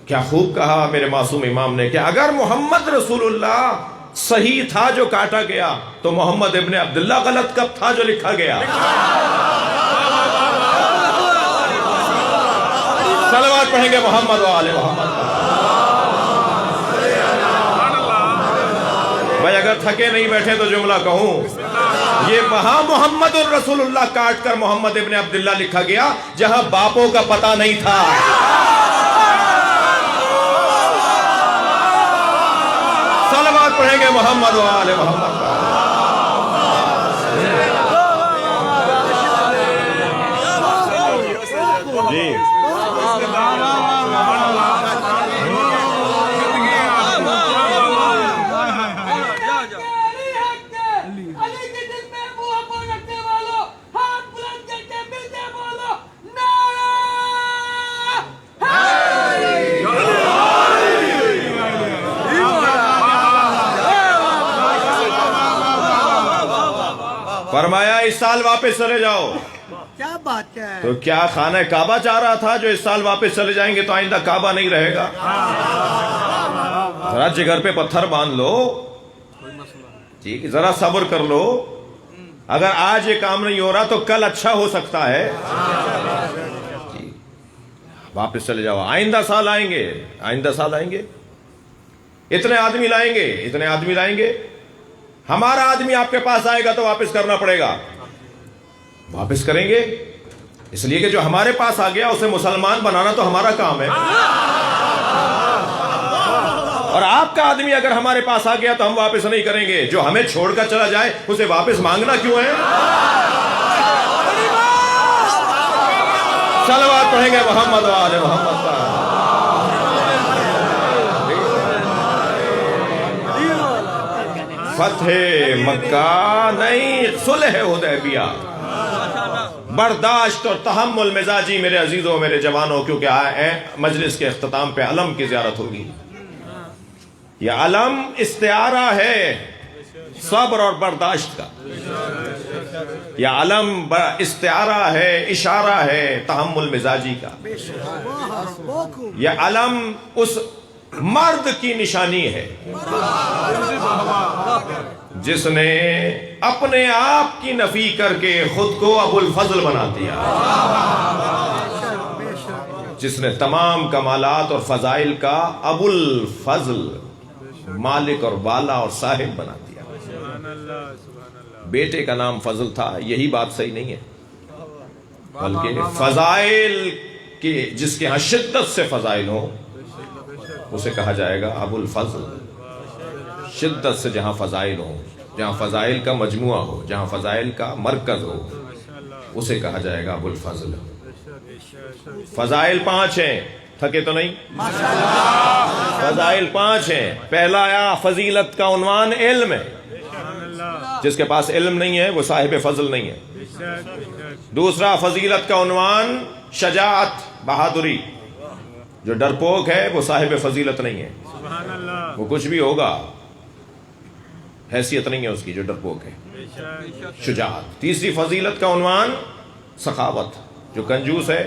کیا خوب کہا میرے معصوم امام نے کہ اگر محمد رسول اللہ صحیح تھا جو کاٹا گیا تو محمد ابن عبداللہ غلط کب تھا جو لکھا گیا. صلوات پڑھیں گے محمد و آل محمد. بھائی اگر تھکے نہیں بیٹھے تو جملہ کہوں, یہ وہاں محمد الرسول اللہ کاٹ کر محمد ابن عبداللہ لکھا گیا جہاں باپوں کا پتہ نہیں تھا. صلوات پڑھیں گے محمد و آل محمد. جی فرمایا اس سال واپس چلے جاؤ. کیا بات ہے. تو کیا خانہ کعبہ چاہ رہا تھا جو اس سال واپس چلے جائیں گے تو آئندہ کعبہ نہیں رہے گا. ذرا جگر پہ پتھر باندھ لو, ٹھیک, ذرا صبر کر لو. اگر آج یہ کام نہیں ہو رہا تو کل اچھا ہو سکتا ہے. واپس چلے جاؤ, آئندہ سال آئیں گے, آئندہ سال آئیں گے. اتنے آدمی لائیں گے, اتنے آدمی لائیں گے. ہمارا آدمی آپ کے پاس آئے گا تو واپس کرنا پڑے گا. واپس کریں گے اس لیے کہ جو ہمارے پاس آ گیا اسے مسلمان بنانا تو ہمارا کام ہے. اور آپ کا آدمی اگر ہمارے پاس آ گیا تو ہم واپس نہیں کریں گے. جو ہمیں چھوڑ کر چلا جائے اسے واپس مانگنا کیوں ہے؟ صلوات پڑھیں گے محمد و آل محمد پر. فتح مکہ نہیں، صلح حدیبیہ. برداشت اور تحمل مزاجی میرے عزیزوں، میرے جوانوں، کیونکہ مجلس کے اختتام پہ علم کی زیارت ہوگی. یہ علم استعارہ ہے صبر اور برداشت کا. یہ علم استعارہ ہے، اشارہ ہے تحمل مزاجی کا. یہ علم اس مرد کی نشانی ہے جس نے اپنے آپ کی نفی کر کے خود کو ابو الفضل بنا دیا، جس نے تمام کمالات اور فضائل کا ابو الفضل، مالک اور والا اور صاحب بنا دیا. بیٹے کا نام فضل تھا، یہی بات صحیح نہیں ہے، بلکہ فضائل کے جس کے ہاں شدت سے فضائل ہوں اسے کہا جائے گا ابو الفضل. شدت سے جہاں فضائل ہوں، جہاں فضائل کا مجموعہ ہو، جہاں فضائل کا مرکز ہو، اسے کہا جائے گا ابو الفضل. فضائل 5 ہیں، تھکے تو نہیں؟ فضائل 5 ہیں. پہلا آیا فضیلت کا عنوان علم ہے. جس کے پاس علم نہیں ہے وہ صاحب فضل نہیں ہے. دوسرا فضیلت کا عنوان شجاعت، بہادری. جو ڈرپوک ہے وہ صاحب فضیلت نہیں ہے. وہ کچھ بھی ہوگا، حیثیت نہیں ہے اس کی جو ڈرپوک ہے. شجاعت. تیسری فضیلت کا عنوان سخاوت. جو کنجوس ہے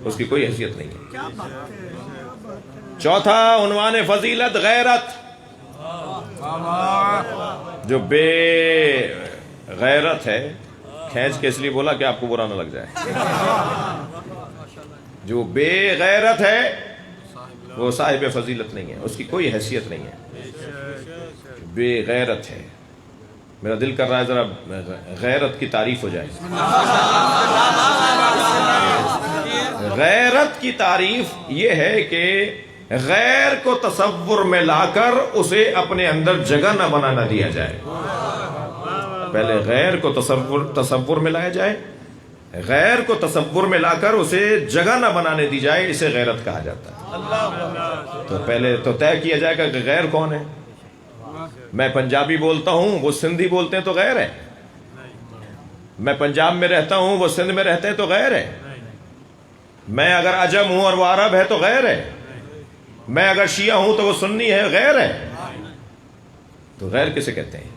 اس کی کوئی حیثیت نہیں ہے. چوتھا عنوان فضیلت غیرت. جو بے غیرت ہے، کھینچ کے اس لیے بولا کہ آپ کو برا نہ لگ جائے، جو بے غیرت ہے وہ صاحب فضیلت نہیں ہے، اس کی کوئی حیثیت نہیں ہے، بے غیرت ہے. میرا دل کر رہا ہے ذرا غیرت کی تعریف ہو جائے. غیرت کی تعریف یہ ہے کہ غیر کو تصور میں لا کر اسے اپنے اندر جگہ نہ بنانا دیا جائے. پہلے غیر کو تصور میں لایا جائے، غیر کو تصور میں لا کر اسے جگہ نہ بنانے دی جائے، اسے غیرت کہا جاتا ہے. تو پہلے تو طے کیا جائے گا کہ غیر کون ہے. میں پنجابی بولتا ہوں، وہ سندھی بولتے ہیں تو غیر ہے. میں پنجاب میں رہتا ہوں، وہ سندھ میں رہتے ہیں تو غیر ہے. میں اگر عجم ہوں اور وہ عرب ہے تو غیر ہے. میں اگر شیعہ ہوں تو وہ سنی ہے، غیر ہے. تو غیر کسے کہتے ہیں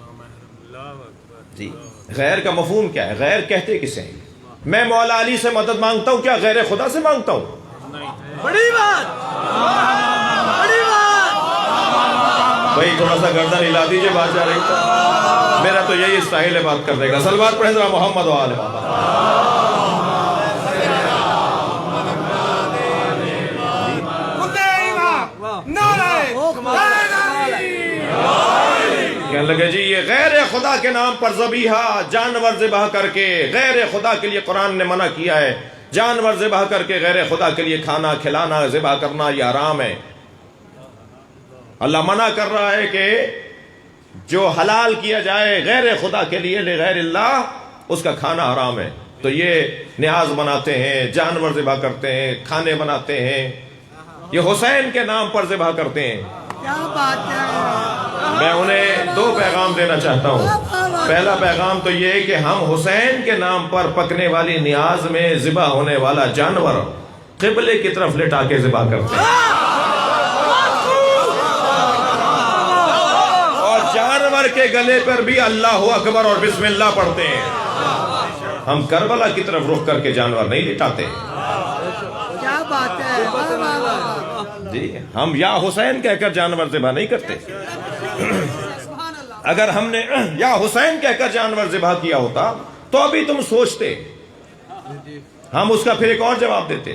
جی؟ غیر کا مفہوم کیا ہے؟ غیر کہتے کسے ہیں؟ میں مولا علی سے مدد مانگتا ہوں، کیا غیر خدا سے مانگتا ہوں؟ بڑی بات، بڑی بات. بھائی تھوڑا سا گردن ہلا دیجئے، بات جا رہی تھا. میرا تو یہی اسٹائل ہے بات کرنے کا. صلوات پڑھیں ذرا محمد و آل محمد. کہنے لگے جی یہ غیر خدا کے نام پر ذبیحہ، جانور ذبح کر کے غیر خدا کے لیے قرآن نے منع کیا ہے. جانور ذبح کر کے غیر خدا کے لیے کھانا کھلانا، ذبح کرنا یہ حرام ہے. اللہ منع کر رہا ہے کہ جو حلال کیا جائے غیر خدا کے لیے لغیر اللہ، اس کا کھانا حرام ہے. تو یہ نیاز بناتے ہیں، جانور ذبح کرتے ہیں، کھانے بناتے ہیں، یہ حسین کے نام پر ذبح کرتے ہیں. کیا بات ہے. میں انہیں 2 پیغام دینا چاہتا ہوں. پہلا پیغام تو یہ کہ ہم حسین کے نام پر پکنے والی نیاز میں ذبح ہونے والا جانور قبلے کی طرف لٹا کے ذبح کرتے ہیں، اور جانور کے گلے پر بھی اللہ اکبر اور بسم اللہ پڑھتے ہیں. ہم کربلا کی طرف رخ کر کے جانور نہیں لٹاتے. کیا بات ہے. جی ہم یا حسین کہہ کر جانور ذبح نہیں کرتے. اگر ہم نے یا حسین کہہ کر جانور ذبح کیا ہوتا تو ابھی تم سوچتے، ہم اس کا پھر ایک اور جواب دیتے.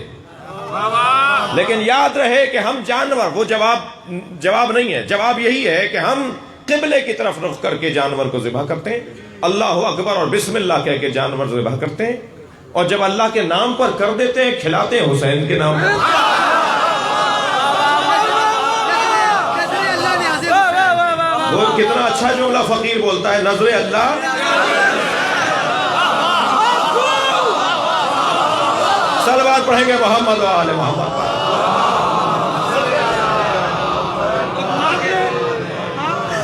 لیکن یاد رہے کہ ہم جانور، وہ جواب نہیں ہے. جواب یہی ہے کہ ہم قبلے کی طرف رخ کر کے جانور کو ذبح کرتے ہیں، اللہ اکبر اور بسم اللہ کہہ کے جانور ذبح کرتے ہیں، اور جب اللہ کے نام پر کر دیتے ہیں کھلاتے ہیں حسین کے نام پر. وہ کتنا اچھا جملہ فقیر بولتا ہے، نظر اللہ صلوات پڑھیں گے محمد و آل محمد.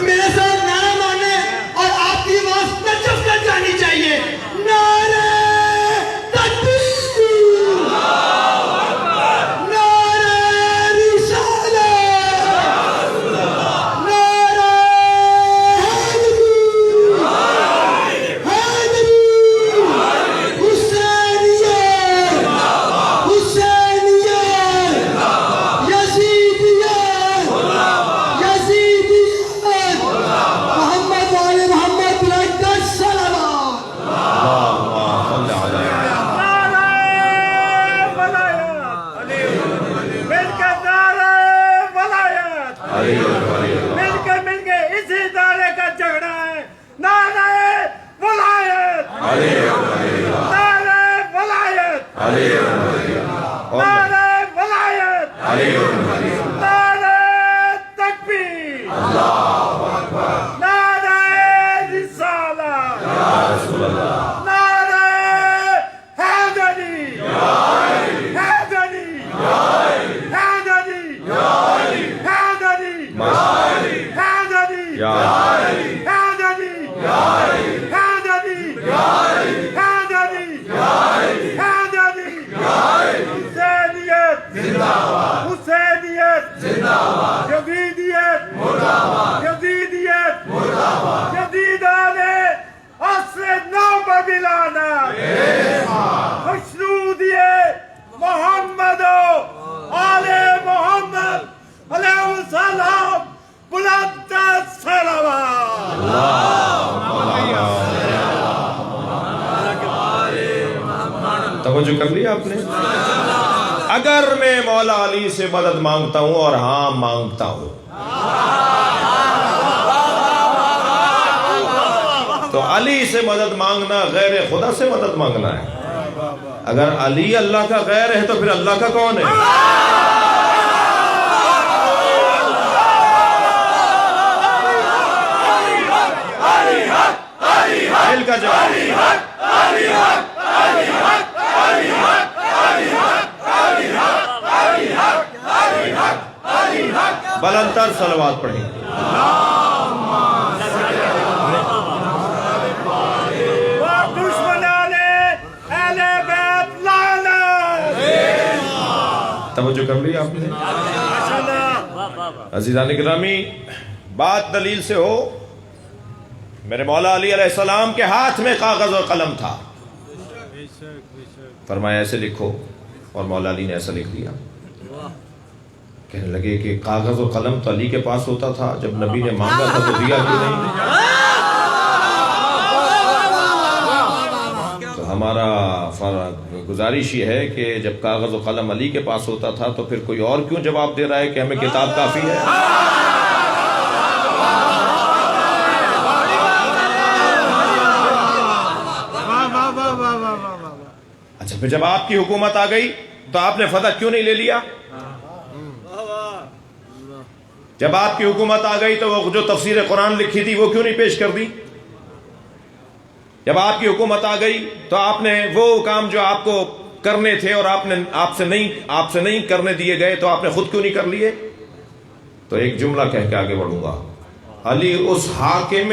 میرے ساتھ نعرہ مانے اور آپ کی آواز نچف کر جانی چاہیے. نعرہ تکبیر، نعرہ رسالت، نعرہ حیدری، حسینیت، حسینیت، یزیدیت، یزیدیت، محمد و آل محمد بلند الصلوات. اللہم صل علی مل کے اسی ادارے کا جھگڑا ہے. نعرہ ولایت، نعرہ ولایت، نعرہ ولایت، نعرہ تکبیر، نعرہ رسالت، نعرہ حیدری، حیدری، حیدری، حیدری، حیدری، یا حیدری، حیدری، حیدری، حیدری، حسینیت، حسینیت، یزیدیت، یزیدیت، یزیدان عصر نو پر ملانا، خوشنودیت محمد و آل محمد علیہ السلام بلند الصلوات. توجہ کر لیا آپ نے. اگر میں مولا علی سے مدد مانگتا ہوں اور ہاں مانگتا ہوں تو علی سے مدد مانگنا غیر خدا سے مدد مانگنا ہے. اگر علی اللہ کا غیر ہے تو پھر اللہ کا کون ہے؟ دل کا جواب بلندتر صلوات پڑھیں. دشمنان اہل بیت لعنت. توجہ کر لی آپ نے. عزیزان گرامی، بات دلیل سے ہو. میرے مولا علی علیہ السلام کے ہاتھ میں کاغذ اور قلم تھا، فرمایا ایسے لکھو، اور مولا علی نے ایسا لکھ دیا. کہنے لگے کہ کاغذ اور قلم تو علی کے پاس ہوتا تھا، جب نبی نے مانگا تھا تو دیا کیوں نہیں؟ تو ہمارا گزارش یہ ہے کہ جب کاغذ و قلم علی کے پاس ہوتا تھا تو پھر کوئی اور کیوں جواب دے رہا ہے کہ ہمیں کتاب کافی ہے؟ اچھا، پھر جب آپ کی حکومت آ گئی تو آپ نے فتح کیوں نہیں لے لیا؟ جب آپ کی حکومت آ گئی تو وہ جو تفسیر قرآن لکھی تھی وہ کیوں نہیں پیش کر دی؟ جب آپ کی حکومت آ گئی تو آپ نے وہ کام جو آپ کو کرنے تھے اور آپ سے نہیں کرنے دیے گئے تو آپ نے خود کیوں نہیں کر لیے؟ تو ایک جملہ کہہ کے آگے بڑھوں گا. علی اس حاکم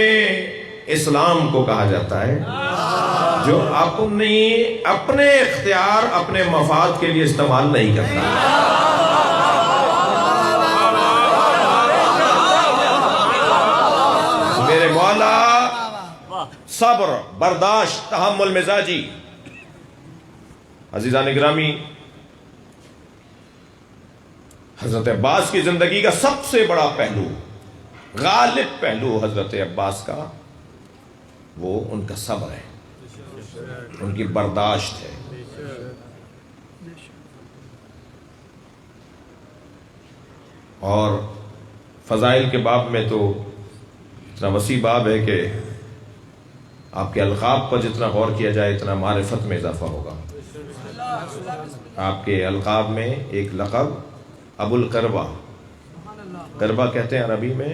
اسلام کو کہا جاتا ہے جو اپنے اختیار اپنے مفاد کے لیے استعمال نہیں کرتا. میرے مولا صبر، برداشت، تحمل مزاجی. عزیزان گرامی، حضرت عباس کی زندگی کا سب سے بڑا پہلو، غالب پہلو حضرت عباس کا، وہ ان کا صبر ہے، ان کی برداشت ہے. اور فضائل کے باب میں تو اتنا وسیع باب ہے کہ آپ کے القاب پر جتنا غور کیا جائے اتنا معرفت میں اضافہ ہوگا. آپ کے القاب میں ایک لقب ابو القربہ، قربہ کہتے ہیں عربی میں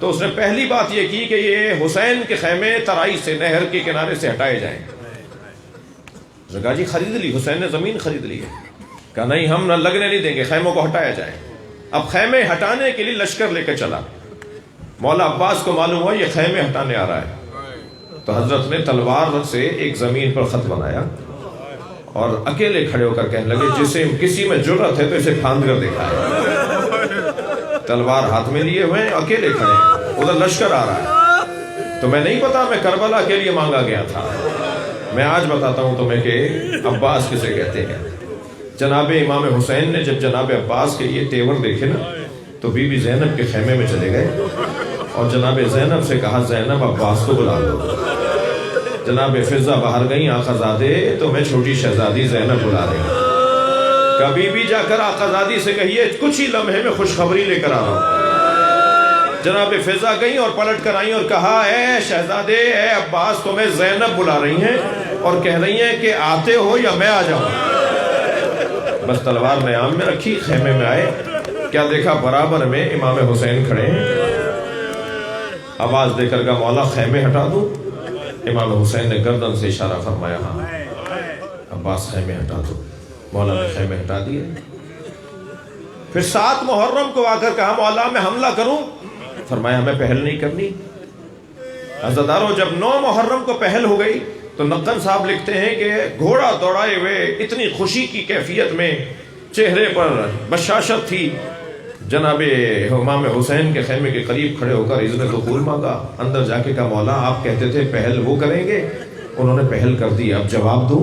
تو اس نے پہلی بات یہ کی کہ یہ حسین کے خیمے ترائی سے نہر کے کنارے سے ہٹائے جائیں. اس نے کہا جی خرید لی, حسین نے زمین خرید لی ہے. کہا نہیں ہم نہ لگنے نہیں دیں گے, خیموں کو ہٹایا جائے. اب خیمے ہٹانے کے لیے لشکر لے کر چلا. مولا عباس کو معلوم ہوا یہ خیمے ہٹانے آ رہا ہے, تو حضرت نے تلوار سے ایک زمین پر خط بنایا اور اکیلے کھڑے ہو کر کہنے لگے جسے کسی میں جرأت ہے تو اسے پھاند کر دکھائے. تلوار ہاتھ میں لیے ہوئے ہیں, اکیلے کھڑے ہیں, ادھر لشکر آ رہا ہے. تو میں نہیں پتا میں کربلا کے لیے مانگا گیا تھا. میں آج بتاتا ہوں تمہیں کہ عباس کسے کہتے ہیں. جناب امام حسین نے جب جناب عباس کے یہ تیور دیکھے نا تو بی بی زینب کے خیمے میں چلے گئے اور جناب زینب سے کہا زینب عباس کو بلا لو. جناب فضہ باہر گئیں, آقا زادے تو میں چھوٹی شہزادی زینب بلا رہی ہوں. کبھی بھی جا کر آقا زادی سے کہیے کچھ ہی لمحے میں خوشخبری لے کر آ رہا ہوں. جناب فضہ گئیں اور پلٹ کر آئیں اور کہا اے شہزادے, اے عباس تمہیں زینب بلا رہی ہیں اور کہہ رہی ہیں کہ آتے ہو یا میں آ جاؤں. بس تلوار نیام میں رکھی, خیمے میں آئے, کیا دیکھا برابر میں امام حسین کھڑے ہیں. آواز دے کر کہا مولا خیمے ہٹا دوں. امام حسین نے گردن سے اشارہ فرمایا ہاں. عباس خیمے ہٹا دو. مولا نے خیمے ہٹا دیے. پھر 7 محرم کو آ کر کہا مولا میں حملہ کروں. فرمایا ہمیں پہل نہیں کرنی. عزادارو جب 9 محرم کو پہل ہو گئی تو نقن صاحب لکھتے ہیں کہ گھوڑا دوڑائے ہوئے اتنی خوشی کی کیفیت میں چہرے پر بشاشت تھی. جناب امام حسین کے خیمے کے قریب کھڑے ہو کر اذن دخول مانگا. اندر جا کے کہا مولا آپ کہتے تھے پہل وہ کریں گے, انہوں نے پہل کر دی, اب جواب دوں.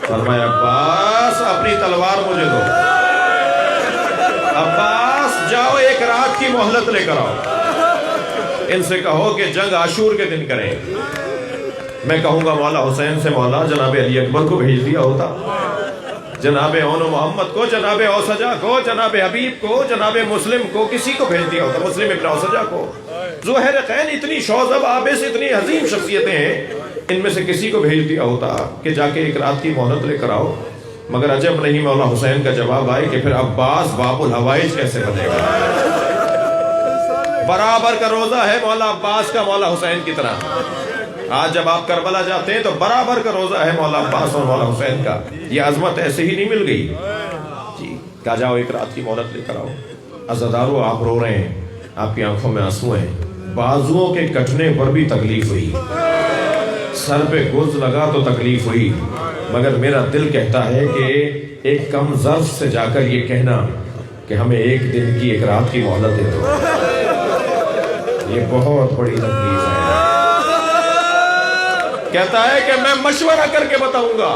فرمایا عباس اپنی تلوار مجھے دو. عباس جاؤ ایک رات کی مہلت لے کر آؤ. ان سے کہو کہ جنگ عاشور کے دن کریں. میں کہوں گا مولا حسین سے مولا جناب علی اکبر کو بھیج دیا ہوتا, جناب اون محمد کو, جناب اوسجا کو, جناب حبیب کو, جناب مسلم کو, کسی کو بھیج دیا ہوتا, مسلم ابن اوسجا کو. زہیرقین اتنی شوذب آبس اتنی عظیم شخصیتیں ہیں, ان میں سے کسی کو بھیج دیا ہوتا کہ جا کے ایک رات کی مہلت لے کر آؤ. مگر عجب نہیں مولا حسین کا جواب آئے کہ پھر عباس باب الحوائج کیسے بنے گا. برابر کا روزہ ہے مولا عباس کا مولا حسین کی طرح. آج جب آپ کربلا جاتے ہیں تو برابر کا روزہ ہے مولا عباس اور مولا حسین کا. یہ عظمت ایسے ہی نہیں مل گئی جی. کہا جاؤ ایک رات کی مہلت لے کر آؤ. عزادارو آپ رو رہے ہیں, آپ کی آنکھوں میں آنسو ہیں. بازوؤں کے کٹنے پر بھی تکلیف ہوئی, سر پہ گرز لگا تو تکلیف ہوئی, مگر میرا دل کہتا ہے کہ ایک کم ظرف سے جا کر یہ کہنا کہ ہمیں ایک دن کی ایک رات کی مہلت دے دو, یہ بہت بڑی تکلیف ہے. کہتا ہے کہ میں مشورہ کر کے بتاؤں گا.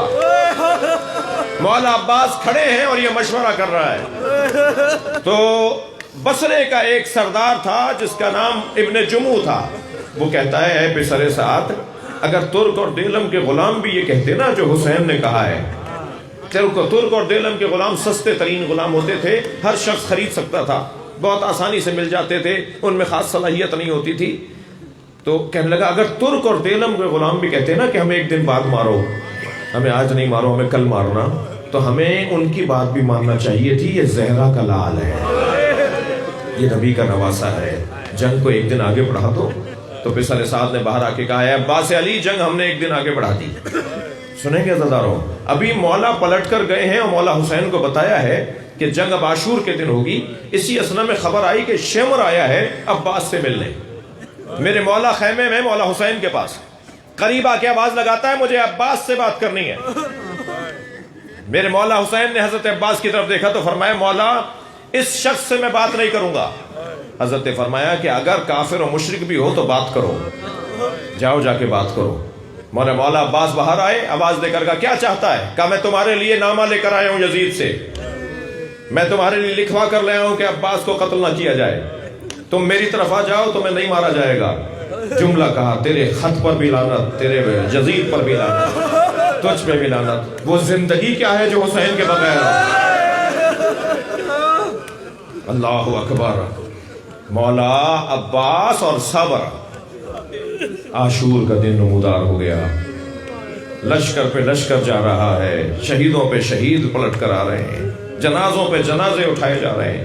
مولا عباس کھڑے ہیں اور یہ مشورہ کر رہا ہے. تو بصرے کا ایک سردار تھا جس کا نام ابن جمو تھا. وہ کہتا ہے اے پسر سعد, اگر ترک اور دیلم کے غلام بھی یہ کہتے نا جو حسین نے کہا ہے. ترک اور دیلم کے غلام سستے ترین غلام ہوتے تھے, ہر شخص خرید سکتا تھا, بہت آسانی سے مل جاتے تھے, ان میں خاص صلاحیت نہیں ہوتی تھی. تو کہنے لگا اگر ترک اور دیلم کے غلام بھی کہتے نا کہ ہمیں ایک دن بعد مارو, ہمیں آج نہیں مارو ہمیں کل مارنا, تو ہمیں ان کی بات بھی ماننا چاہیے تھی. یہ زہرا کا لال ہے, یہ نبی کا نواسہ ہے, جنگ کو ایک دن آگے بڑھا دو. تو پسر سعد نے باہر آ کے کہا ہے عباس علی جنگ ہم نے ایک دن آگے بڑھا دی. سنیں گے عزاداروں, ابھی مولا پلٹ کر گئے ہیں اور مولا حسین کو بتایا ہے کہ جنگ اب عاشور کے دن ہوگی. اسی اسنا میں خبر آئی کہ شمر آیا ہے عباس سے ملنے. میرے مولا خیمے میں مولا حسین کے پاس قریب آ کے آواز لگاتا ہے مجھے عباس سے بات کرنی ہے. میرے مولا حسین نے حضرت عباس کی طرف دیکھا تو فرمایا مولا اس شخص سے میں بات نہیں کروں گا. حضرت نے فرمایا کہ اگر کافر و مشرک بھی ہو تو بات کرو, جاؤ جا کے بات کرو. مولا عباس باہر آئے, آواز دے کر کہا کیا چاہتا ہے. کہا میں تمہارے لیے نامہ لے کر آیا ہوں یزید سے, میں تمہارے لیے لکھوا کر لے آیا ہوں کہ عباس کو قتل نہ کیا جائے, تم میری طرف آ جاؤ تمہیں نہیں مارا جائے گا. جملہ کہا تیرے خط پر بھی لعنت, تیرے یزید پر بھی لعنت, تجھ پہ بھی لعنت. وہ زندگی کیا ہے جو حسین کے بغیر. اللہ اکبر. مولا عباس اور صبر. عاشور کا دن نمودار ہو گیا, لشکر پہ لشکر جا رہا ہے, شہیدوں پہ شہید پلٹ کر آ رہے ہیں, جنازوں پہ جنازے اٹھائے جا رہے ہیں.